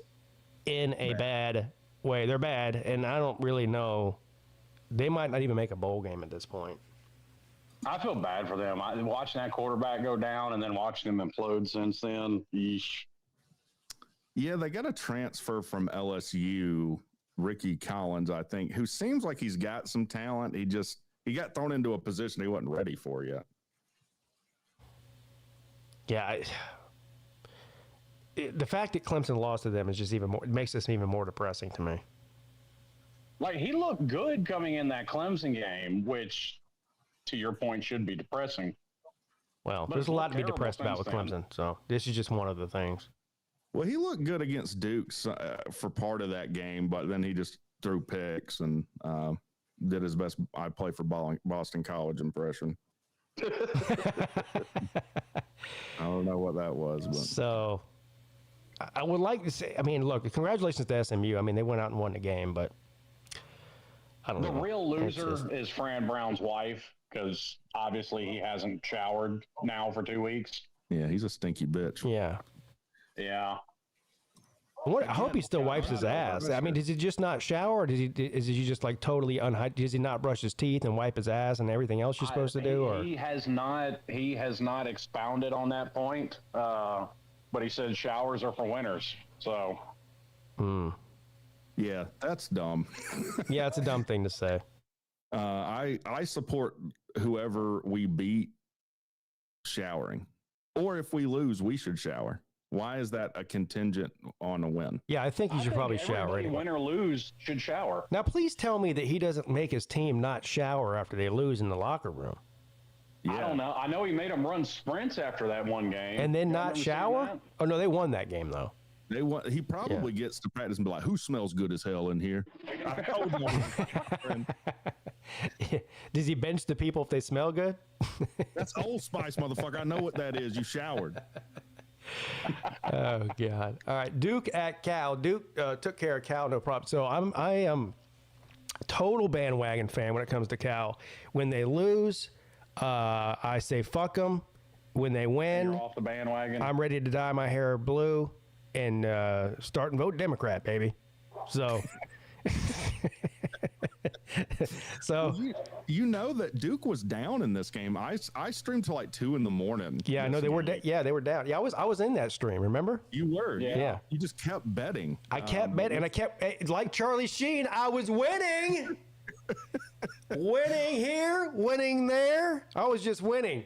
in a bad way. They're bad, and I don't really know. They might not even make a bowl game at this point. I feel bad for them. Watching that quarterback go down and then watching them implode since then. Yeesh. Yeah, they got a transfer from LSU, Ricky Collins, I think, who seems like he's got some talent. He got thrown into a position he wasn't ready for yet. Yeah, the fact that Clemson lost to them is just even more. It makes this even more depressing to me. Like, he looked good coming in that Clemson game, which, to your point, should be depressing. Well, there's a lot to be depressed about with Clemson, so this is just one of the things. Well, he looked good against Duke for part of that game, but then he just threw picks and did his best I play for Boston College impression. I don't know what that was. But. So I would like to say, I mean, look, congratulations to SMU. I mean, they went out and won the game, but I don't know. The real loser is Fran Brown's wife, because obviously he hasn't showered now for 2 weeks. Yeah, he's a stinky bitch. Yeah. Yeah. I hope he still wipes his ass. I mean, does he just not shower? Or is he just like totally unhygienic? Does he not brush his teeth and wipe his ass and everything else you're supposed to do? Or he has not expounded on that point. But he said showers are for winners. So. Yeah, that's dumb. Yeah, it's a dumb thing to say. I support whoever we beat showering, or if we lose, we should shower. Why is that a contingent on a win? Yeah, I think you should probably shower anyway. Win or lose, should shower. Now, please tell me that he doesn't make his team not shower after they lose in the locker room. Yeah. I don't know. I know he made them run sprints after that one game. And then not shower? Oh, no, they won that game, though. They want. He probably gets to practice and be like, "Who smells good as hell in here?" Does he bench the people if they smell good? That's Old Spice, motherfucker. I know what that is. You showered. Oh God! All right, Duke at Cal. Duke took care of Cal, no problem. So I am total bandwagon fan when it comes to Cal. When they lose, I say fuck them. When they win, you're off the bandwagon. I'm ready to dye my hair blue and start and vote Democrat, baby. So. So you know that Duke was down in this game. I streamed till like 2 a.m. Yeah, I know they were. They were down. Yeah, I was in that stream. Remember? You were. Yeah. You just kept betting. I kept betting, and I kept like Charlie Sheen. I was winning, winning here, winning there. I was just winning.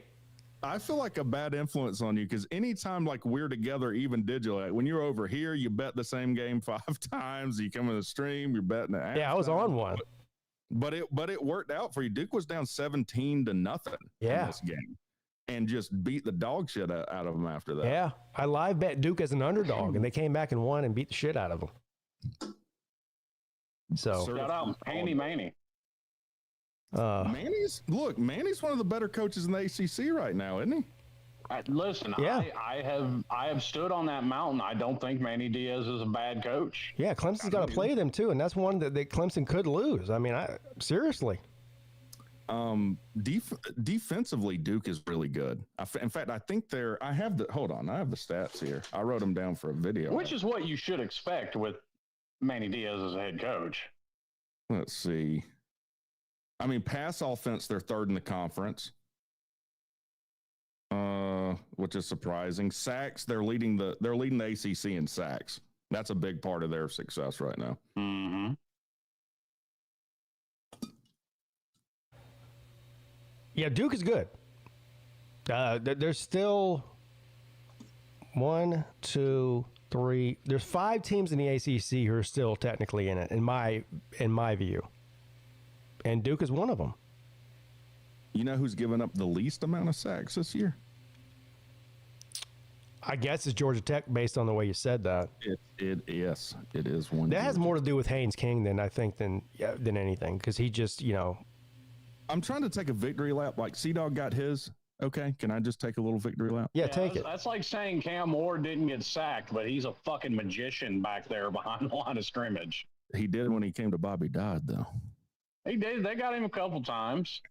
I feel like a bad influence on you because anytime like we're together, even digitally, like when you're over here, you bet the same game 5 times. You come in the stream, you're betting it. Yeah, I was on one. But it worked out for you. Duke was down 17-0 in this game, and just beat the dog shit out of them after that. Yeah, I live bet Duke as an underdog, and they came back and won and beat the shit out of them. So shout out Manny. Manny's one of the better coaches in the ACC right now, isn't he? Listen, yeah. I have stood on that mountain. I don't think Manny Diaz is a bad coach. Yeah, Clemson's got to play them too, and that's one that Clemson could lose. I mean, seriously. Defensively, Duke is really good. In fact, I think I have the stats here. I wrote them down for a video. Which is what you should expect with Manny Diaz as a head coach. Let's see. I mean, pass offense, they're third in the conference. Which is surprising. Sacks, they're leading the ACC in sacks. That's a big part of their success right now. Mm-hmm. Yeah, Duke is good. There's still 1, 2, 3. There's 5 teams in the ACC who are still technically in it, in my view. And Duke is one of them. You know who's given up the least amount of sacks this year? I guess it's Georgia Tech, based on the way you said that. Yes, it is one. That has more to do with Haynes King than I think than anything, because he just I'm trying to take a victory lap. Like C-Dog got his. Okay, can I just take a little victory lap? Yeah, take it. That's like saying Cam Ward didn't get sacked, but he's a fucking magician back there behind the line of scrimmage. He did when he came to Bobby Dodd, though. He did. They got him a couple times.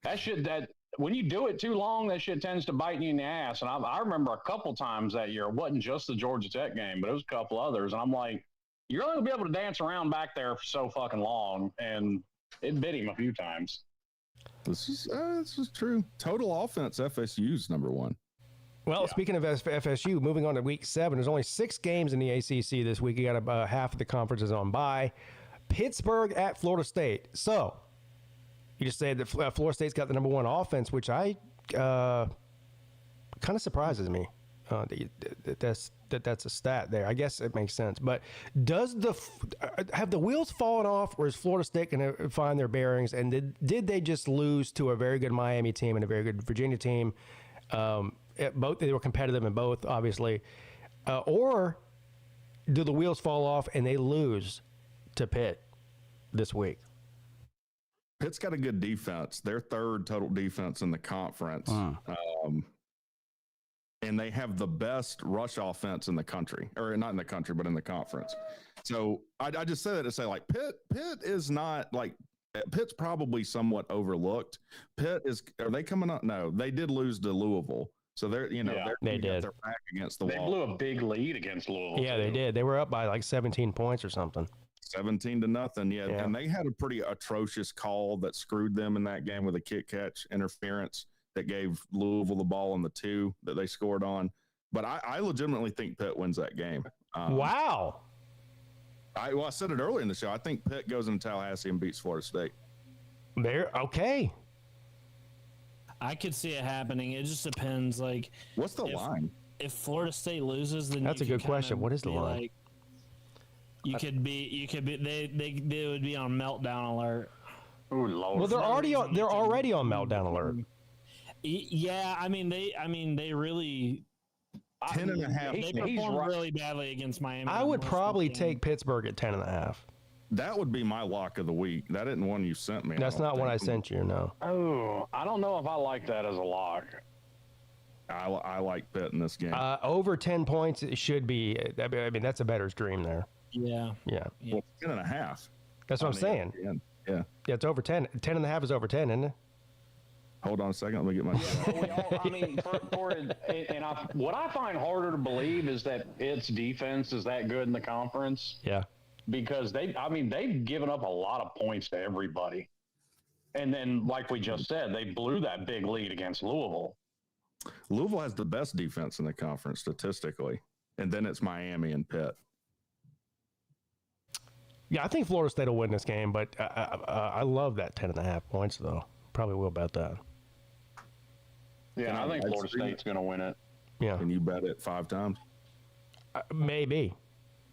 That when you do it too long, that shit tends to bite you in the ass. And I remember a couple times that year. It wasn't just the Georgia Tech game, but it was a couple others. And I'm like, you're only going to be able to dance around back there for so fucking long. And it bit him a few times. This is true. Total offense, FSU's number one. Well, speaking of FSU, moving on to week 7, there's only 6 games in the ACC this week. You got about half of the conferences on bye. Pittsburgh at Florida State. So, you just said that Florida State's got the number 1 offense, which I kind of surprises me. That's a stat there. I guess it makes sense. But have the wheels fallen off, or is Florida State going to find their bearings? And did they just lose to a very good Miami team and a very good Virginia team? Both they were competitive in both, obviously. Or do the wheels fall off and they lose to Pitt this week? Pitt's got a good defense. They're 3rd total defense in the conference. And they have the best rush offense in the country, or not in the country, but in the conference. So I just say that to say, like, Pitt is not like, Pitt's probably somewhat overlooked. Are they coming up? No, they did lose to Louisville. So they did. Their back against the wall. They blew a big lead against Louisville. Yeah, they did. They were up by like 17 points or something. 17-0. Yeah. And they had a pretty atrocious call that screwed them in that game with a kick catch interference that gave Louisville the ball on the 2 that they scored on. But I legitimately think Pitt wins that game. Wow. I said it earlier in the show. I think Pitt goes into Tallahassee and beats Florida State. Okay. I could see it happening. It just depends. Like, what's the line? If Florida State loses, then that's a good question. What is the line? Like, you could be. They would be on meltdown alert. Oh Lord! Well, they're already on meltdown alert. Yeah, I mean they really 10.5. They performed really badly against Miami. I would probably take Pittsburgh at 10.5. That would be my lock of the week. That isn't one you sent me. That's not one I sent you. No. Oh, I don't know if I like that as a lock. I like Pitt in this game. Over 10 points, it should be. I mean, that's a bettor's dream there. Yeah. Well, 10.5. That's what I'm saying. Yeah, it's over 10. 10.5 is over 10, isn't it? Hold on a second. Let me get my. What I find harder to believe is that its defense is that good in the conference. Yeah. Because they've given up a lot of points to everybody. And then, like we just said, they blew that big lead against Louisville. Louisville has the best defense in the conference statistically. And then it's Miami and Pitt. Yeah, I think Florida State will win this game, but I love that 10.5 points, though. Probably will bet that. Yeah, I think Florida State's going to win it. Yeah. Can you bet it 5 times? Maybe.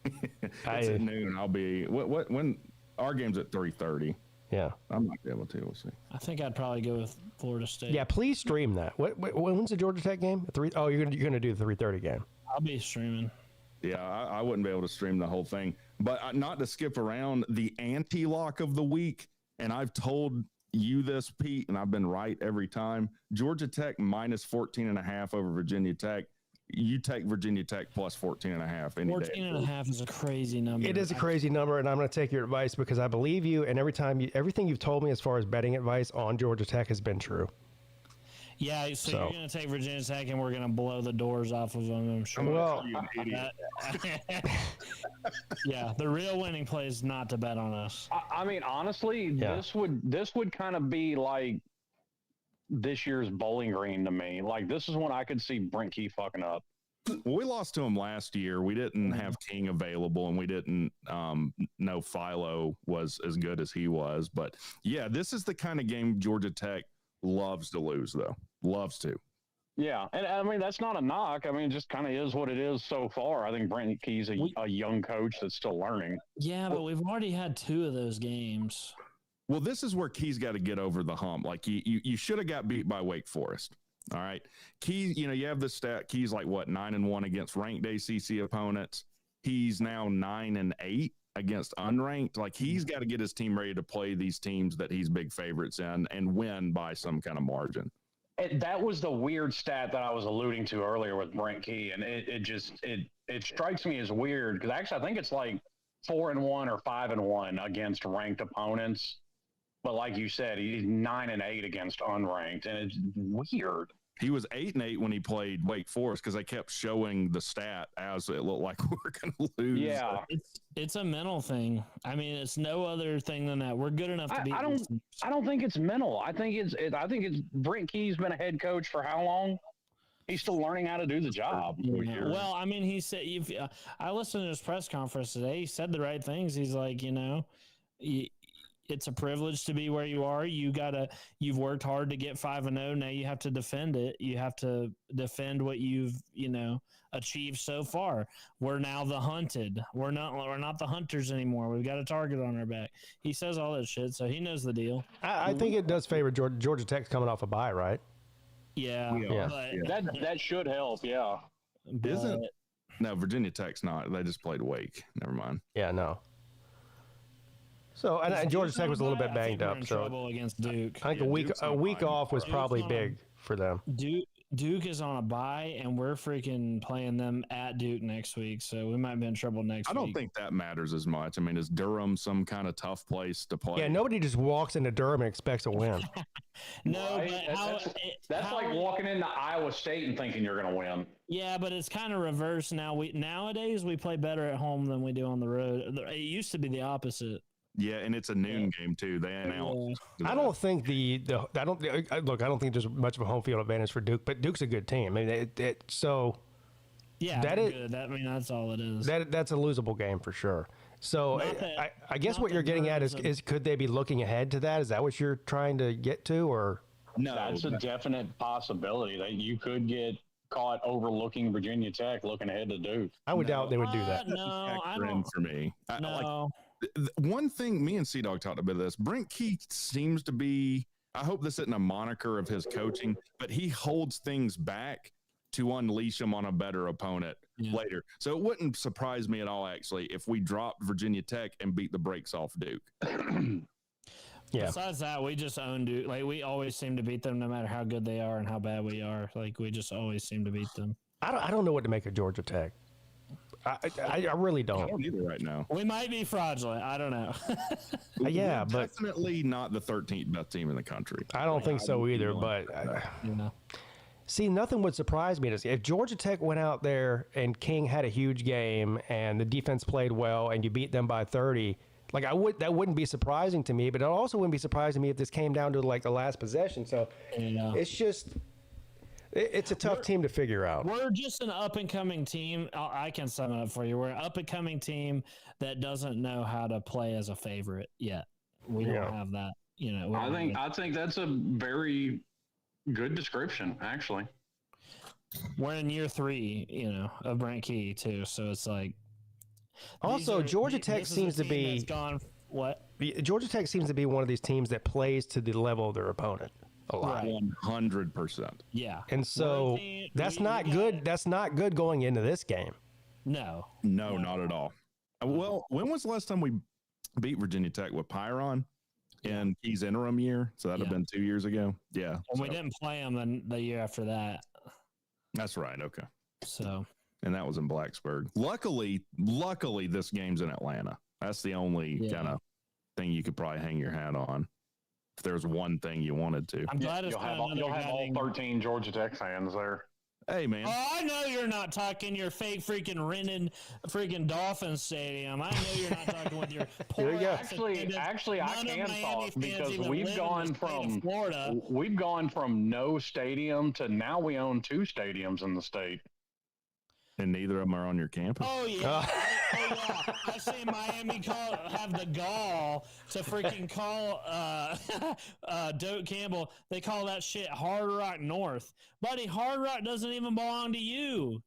It's at noon. I'll be when our game's at 3:30. Yeah, I'm not able to. We'll see. I think I'd probably go with Florida State. Yeah, please stream that. When's the Georgia Tech game? 3. Oh, you're gonna do the 3:30 game. I'll be streaming. Yeah, I wouldn't be able to stream the whole thing. But not to skip around, the anti-lock of the week, and I've told you this, Pete, and I've been right every time. Georgia Tech minus 14.5 over Virginia Tech. You take Virginia Tech plus 14.5 any 14.5 is a crazy number. It is a crazy number, and I'm going to take your advice because I believe you, and everything you've told me as far as betting advice on Georgia Tech has been true. Yeah, so you're going to take Virginia Tech, and we're going to blow the doors off of them, I'm sure. Well, yeah, the real winning play is not to bet on us. I mean, honestly, this would kind of be like this year's Bowling Green to me. Like, this is when I could see Brent Key fucking up. We lost to him last year. We didn't have King available, and we didn't know Philo was as good as he was. But, yeah, this is the kind of game Georgia Tech loves to lose, though. Loves to. Yeah, and I mean, that's not a knock. I mean, it just kind of is what it is so far. I think Brent Key's a young coach that's still learning. Yeah, but we've already had 2 of those games. Well, this is where Key's got to get over the hump. Like, you should have got beat by Wake Forest. All right. Key, you have this stat. Key's like, 9-1 against ranked ACC opponents. He's now 9-8 against unranked. Like, he's got to get his team ready to play these teams that he's big favorites in and win by some kind of margin. That was the weird stat that I was alluding to earlier with Brent Key, and it strikes me as weird because actually I think it's like 4-1 or 5-1 against ranked opponents, but like you said, he's 9-8 against unranked, and it's weird. He was 8-8 when he played Wake Forest because they kept showing the stat as it looked like we were going to lose. Yeah, it's a mental thing. I mean, it's no other thing than that. We're good enough to beat. I don't think it's mental. I think it's Brent Key's been a head coach for how long? He's still learning how to do the job. Yeah. Well, I mean, he said. I listened to his press conference today. He said the right things. He's like, it's a privilege to be where you are. You've worked hard to get 5-0. Now you have to defend it. You have to defend what you've, achieved so far. We're now the hunted. We're not the hunters anymore. We've got a target on our back. He says all that shit, so he knows the deal. I think it does favor Georgia Tech's coming off a bye, right? Yeah. That should help. Yeah. No, Virginia Tech's not. They just played Wake. Never mind. Yeah, no. So, and Georgia Tech was a little bit banged up. So, trouble against Duke. I think a week off was probably big for them. Duke is on a bye, and we're freaking playing them at Duke next week, so we might be in trouble next week. I don't think that matters as much. I mean, is Durham some kind of tough place to play? Yeah, nobody just walks into Durham and expects a win. No, right? but that's like walking into Iowa State and thinking you're going to win. Yeah, but it's kind of reverse now. Nowadays we play better at home than we do on the road. It used to be the opposite. Yeah, and it's a noon game too. They announced. I don't think I don't think there's much of a home field advantage for Duke, but Duke's a good team. I mean, yeah, good. That's all it is. That's a losable game for sure. So I guess what you're getting at is could they be looking ahead to that? Is that what you're trying to get to, or no? That's a definite possibility that you could get caught overlooking Virginia Tech looking ahead to Duke. I would doubt they would do that. No, I don't. For me, no. One thing, me and C-Dog talked about this. Brent Key seems to be, I hope this isn't a moniker of his coaching, but he holds things back to unleash him on a better opponent later. So it wouldn't surprise me at all, actually, if we dropped Virginia Tech and beat the brakes off Duke. Yeah. Besides that, we just own Duke. Like, we always seem to beat them no matter how good they are and how bad we are. Like, we just always seem to beat them. I don't know what to make of Georgia Tech. I really don't. I don't either right now. We might be fraudulent. I don't know. Yeah, but definitely not the 13th best team in the country. I don't think so either. But see, nothing would surprise me to see if Georgia Tech went out there and King had a huge game and the defense played well and you beat them by 30. Like that wouldn't be surprising to me. But it also wouldn't be surprising to me if this came down to like the last possession. So it's just. It's a tough team to figure out. We're just an up-and-coming team. I can sum it up for you. We're an up-and-coming team that doesn't know how to play as a favorite yet. We don't have that. I think that's a very good description, actually. We're in year 3, of Brent Key, too. So it's like. Also, Georgia Tech seems to be. What? Georgia Tech seems to be one of these teams that plays to the level of their opponent. A lot. 100%. Yeah. And so that's not good. That's not good going into this game. No, not at all. Well, when was the last time we beat Virginia Tech with Pyron in Key's interim year? So that'd have been 2 years ago. Yeah. And we didn't play them the year after that. That's right. Okay. So. And that was in Blacksburg. Luckily, this game's in Atlanta. That's the only kind of thing you could probably hang your hat on. If there's one thing you wanted to. I'm glad you'll have all 13 Georgia Tech fans there. Hey, man. Oh, I know you're not talking your fake freaking rented freaking Dolphins stadium. I know you're not talking with your poor Actually, I can talk because we've gone from no stadium to now we own 2 stadiums in the state. And neither of them are on your campus? Oh, yeah. I see Miami have the gall to freaking call Doak Campbell. They call that shit Hard Rock North. Buddy, Hard Rock doesn't even belong to you.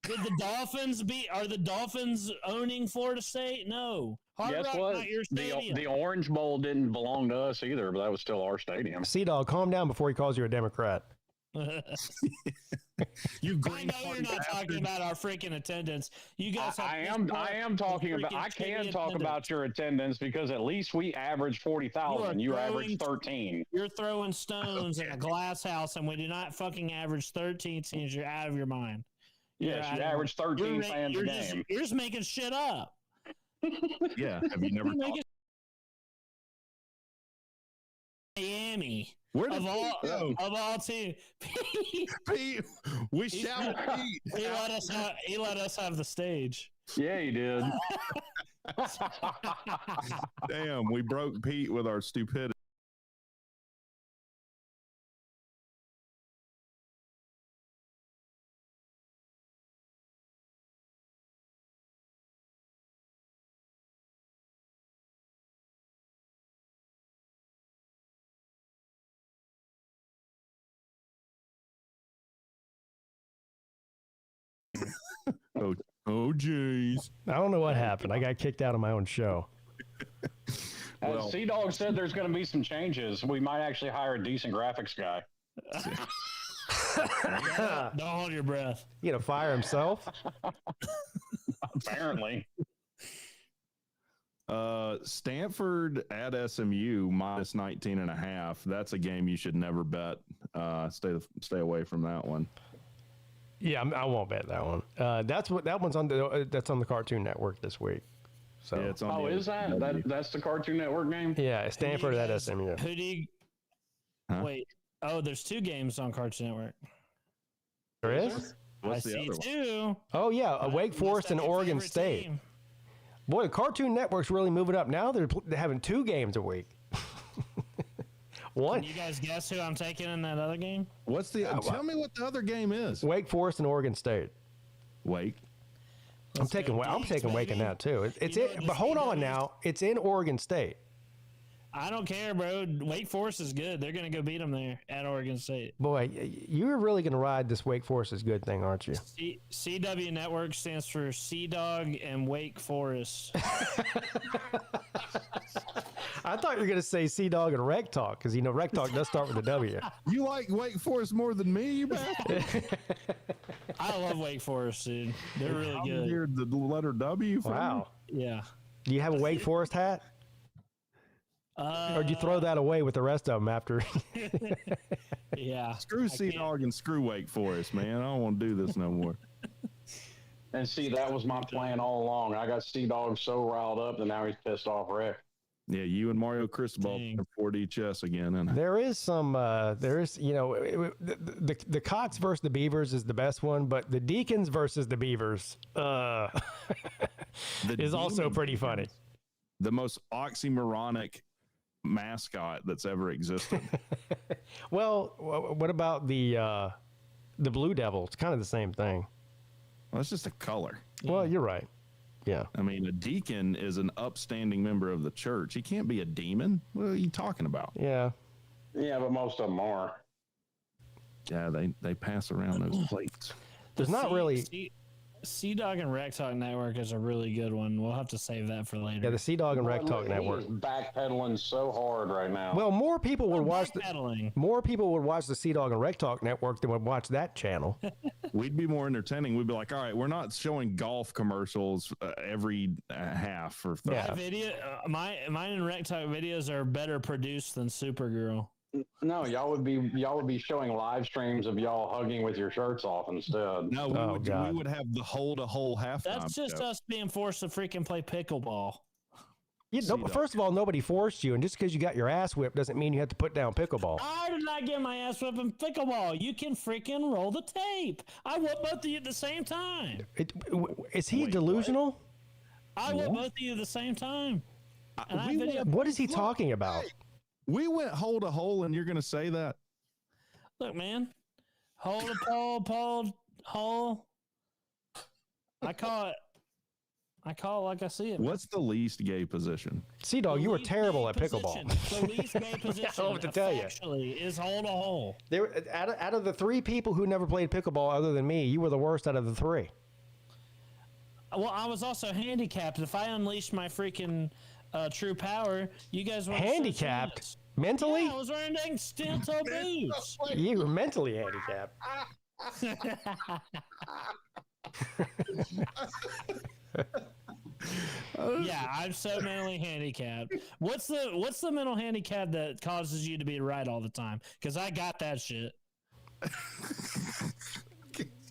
Did the Dolphins are the Dolphins owning Florida State? No. Hard Rock, not your stadium. The Orange Bowl didn't belong to us either, but that was still our stadium. C-Dog, calm down before he calls you a Democrat. You I know you're not talking about our freaking attendance. You guys have I am talking about. I can talk about your attendance because at least we average 40,000. You average 13. You're throwing stones in a glass house, and we do not fucking average 13 teams. You're out of your mind. Yes, you average 13 fans a game. You're just making shit up. Yeah. Have you never talked? Miami. Where of all teams, Pete, we shout Pete. He let us have the stage. Yeah, he did. Damn, we broke Pete with our stupidity. Oh, geez. I don't know what happened. I got kicked out of my own show. Sea Dog said there's going to be some changes. We might actually hire a decent graphics guy. Don't hold your breath. You gonna fire himself? Apparently. Stanford at SMU minus 19.5. That's a game you should never bet. Stay away from that one. Yeah, I won't bet that one. That's on the Cartoon Network this week. So yeah, it's on is that's the Cartoon Network game? Yeah, Stanford at SMU. Who do you wait? Oh, there's 2 games on Cartoon Network. There is? What's I the see other 2. Oh yeah, Wake Forest and Oregon State. Team. Boy, the Cartoon Network's really moving up. Now they're having 2 games a week. One. Can you guys guess who I'm taking in that other game? What's the? Tell me what the other game is. Wake Forest and Oregon State. Wake. I'm taking Wake in that too. But hold on now. It's in Oregon State. I don't care, bro. Wake Forest is good. They're going to go beat them there at Oregon State. Boy, you're really going to ride this Wake Forest is good thing, aren't you? CW Network stands for Sea Dog and Wake Forest. I thought you were going to say Sea Dog and Rec Talk because, Rec Talk does start with a W. You like Wake Forest more than me, you bastard? I love Wake Forest, dude. They're really good. Here, the letter W. Wow. Yeah. Do you have a Wake Forest hat? Or do you throw that away with the rest of them after? Yeah. Screw Sea Dog and screw Wake Forest, man. I don't want to do this no more. And see, that was my plan all along. I got Sea Dog so riled up that now he's pissed off Rick. Yeah, you and Mario Cristobal in 4D chess again. And there is some, the Cocks versus the Beavers is the best one, but the Deacons versus the Beavers is also pretty funny. The most oxymoronic mascot that's ever existed. Well, what about the Blue Devil? It's kind of the same thing. Well, it's just a color. Well, you're right. Yeah. I mean, a deacon is an upstanding member of the church. He can't be a demon. What are you talking about? Yeah. Yeah, but most of them are. Yeah, they pass around those plates. There's not really... Sea Dog and Rec Talk Network is a really good one. We'll have to save that for later. Yeah, the Sea Dog and Rec Talk Network. He's backpedaling so hard right now. Well, more people would watch the Sea Dog and Rec Talk Network than would watch that channel. We'd be more entertaining. We'd be like, all right, we're not showing golf commercials every half or third. Yeah. Mine and Rec Talk videos are better produced than Supergirl. No, y'all would be showing live streams of y'all hugging with your shirts off instead. No, we would have the hole to hole halftime. That's just us being forced to freaking play pickleball. First of all, nobody forced you, and just because you got your ass whipped doesn't mean you have to put down pickleball. I did not get my ass whipped in pickleball. You can freaking roll the tape. I whooped both of you at the same time. Is he delusional? I whooped both of you at the same time. What is he talking about? We went hole to hole, and you're going to say that? Look, man. Hole to pole, hole. I call it like I see it. Man. What's the least gay position? Sea Dog, you were terrible at pickleball. The least gay position, I don't know what to tell you. Is hole to hole. Out of the 3 people who never played pickleball other than me, you were the worst out of the 3. Well, I was also handicapped. If I unleashed my freaking true power, you guys were handicapped. Mentally? Yeah, I was wearing dang steel-toe boots. You were mentally handicapped. Yeah, I'm so mentally handicapped. What's the mental handicap that causes you to be right all the time? Because I got that shit.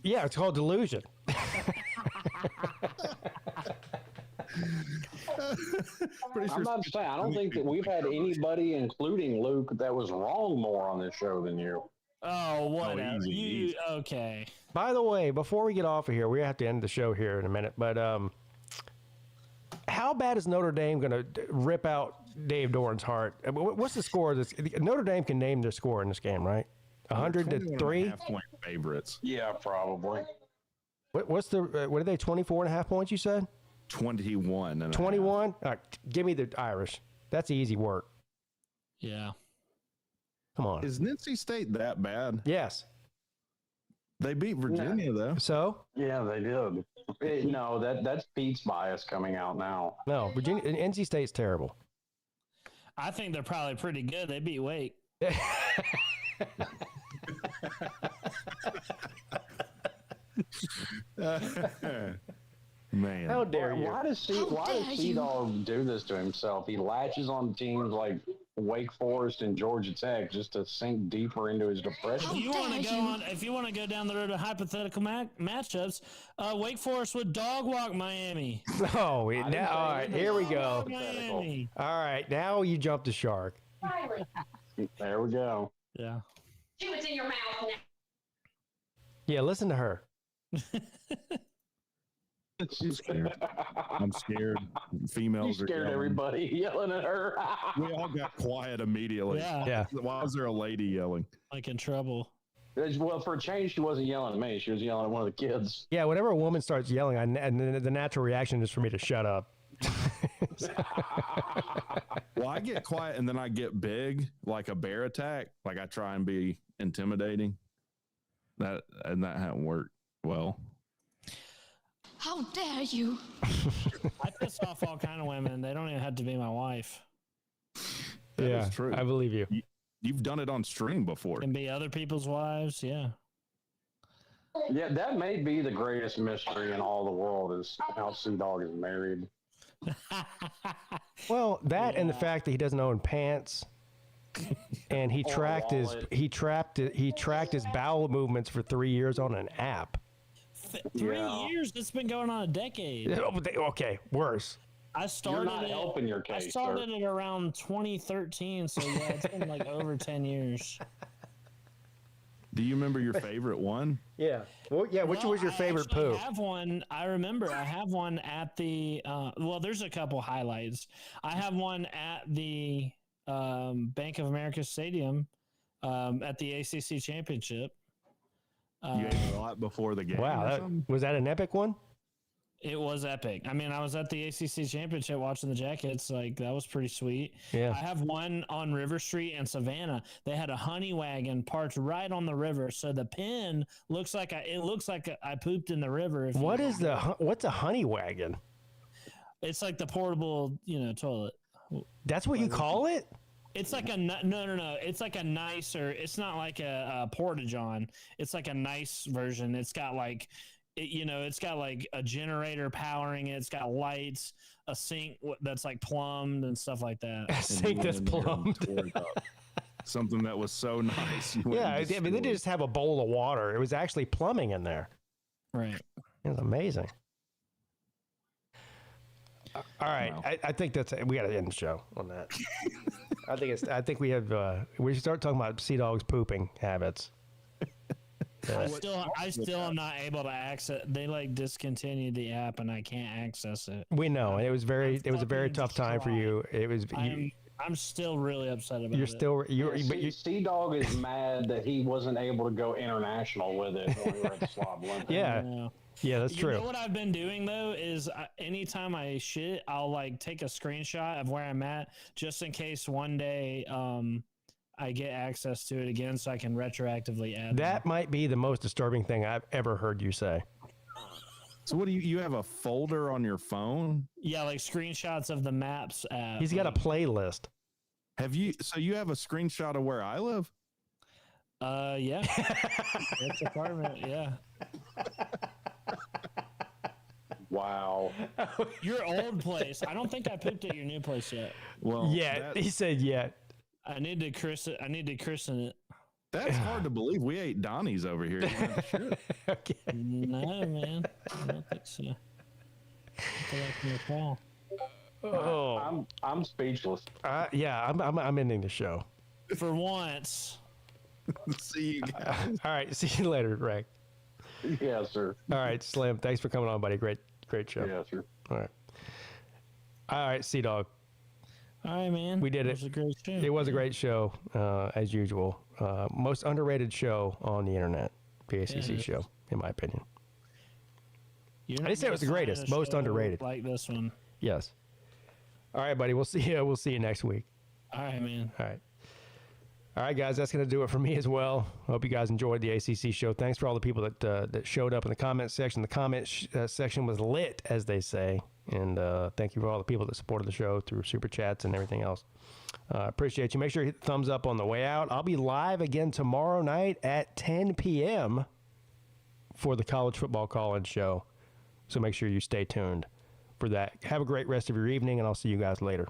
Yeah, it's called delusion. I'm about to say, I don't think that we've had anybody, including Luke, that was wrong more on this show than you. Oh, whatever. Easy. Okay. By the way, before we get off of here, we have to end the show here in a minute. But how bad is Notre Dame going to rip out Dave Doran's heart? What's the score of this? Notre Dame can name their score in this game, right? 100-3. Half-point favorites. Yeah, probably. What are they? 24.5 points? You said 21. 21. All right, give me the Irish. That's easy work. Yeah. Come on. Is NC State that bad? Yes. They beat Virginia though. So? Yeah, they did. No, that's Pete's bias coming out now. No, Virginia. NC State's terrible. I think they're probably pretty good. They beat Wake. Man, How dare you? Why does Sea-Dog do this to himself? He latches on teams like Wake Forest and Georgia Tech just to sink deeper into his depression. If you want to go down the road of hypothetical matchups, Wake Forest would dog walk Miami. Oh, all right, here we go. Miami. All right, now you jumped the shark. There we go. Yeah. Chew what's in your mouth now. Yeah, listen to her. I'm scared. Females You are scared yelling. everybody yelling at her. We all got quiet immediately. Yeah. Why was there a lady yelling? Like in trouble. Well, for a change, she wasn't yelling at me. She was yelling at one of the kids. Yeah, whenever a woman starts yelling, and the natural reaction is for me to shut up. Well, I get quiet and then I get big, like a bear attack. Like I try and be intimidating. That hadn't worked well. How dare you? I piss off all kind of women. They don't even have to be my wife. That is true. I believe you. You've done it on stream before. Can be other people's wives. Yeah. Yeah, that may be the greatest mystery in all the world is how Sea-Dog is married. Well, that and the fact that he doesn't own pants, and he tracked his bowel movements for 3 years on an app. 3 years? It's been going on a decade. Okay, worse. I started it around 2013, so yeah, it's been like over 10 years. Do you remember your favorite one? Yeah. Well, yeah. Which was your favorite poo? I have one. I remember. I have one at the. Well, there's a couple highlights. I have one at the Bank of America Stadium at the ACC Championship. You ate a lot before the game. Wow, was that an epic one? It was epic. I mean, I was at the ACC Championship watching the Jackets. Like, that was pretty sweet. Yeah. I have one on River Street in Savannah. They had a honey wagon parked right on the river, so the Penn looks like I pooped in the river. What's a honey wagon? It's like the portable, toilet. That's what you call it? It's like no. It's like a nicer. It's not like a porta-john. It's like a nice version. It's got like. It's got like a generator powering it. It's got lights, a sink that's like plumbed and stuff like that. A sink that's plumbed. Something that was so nice. Yeah, I mean, they didn't just have a bowl of water. It was actually plumbing in there. Right. It was amazing. All right, wow. I think we got to end the show on that. I think we should start talking about Sea-Dog's pooping habits. I still am not able to access. They like discontinued the app, and I can't access it. We know, and it was a very tough time for you. It was. I'm still really upset about it. Sea-Dog is mad that he wasn't able to go international with it when we were at the Slob Olympics. Yeah, that's true. You know what I've been doing though is anytime I shit, I'll like take a screenshot of where I'm at, just in case one day I get access to it again, so I can retroactively add. That might be the most disturbing thing I've ever heard you say. So what do you have a folder on your phone? Yeah, like screenshots of the Maps app. He's got a playlist. Have you? So you have a screenshot of where I live? Yeah. It's apartment. Yeah. Wow. Your old place. I don't think I pooped at your new place yet. Well, yeah, he said yet. I need to christen it. That's hard to believe. We ate Donnie's over here. Okay. No, man. I don't think so. I can recall. Oh, I'm speechless. yeah, I'm ending the show. For once. See you guys. All right, see you later, Greg. Yeah, sir. All right, Slim, thanks for coming on, buddy. Great show. Yeah, sir. All right, Sea Dog. All right, man. We did it. It was a great show. It was a great show, as usual. Most underrated show on the internet, the ACC show, in my opinion. I didn't say it was the greatest, most underrated. Like this one. Yes. All right, buddy. We'll see you. We'll see you next week. All right, man. All right, guys. That's going to do it for me as well. I hope you guys enjoyed the ACC show. Thanks for all the people that showed up in the comment section. The comment section was lit, as they say. And thank you for all the people that supported the show through super chats and everything else. Appreciate you. Make sure you hit the thumbs up on the way out. I'll be live again tomorrow night at 10 p.m. for the College Football Call-In show. So make sure you stay tuned for that. Have a great rest of your evening, and I'll see you guys later.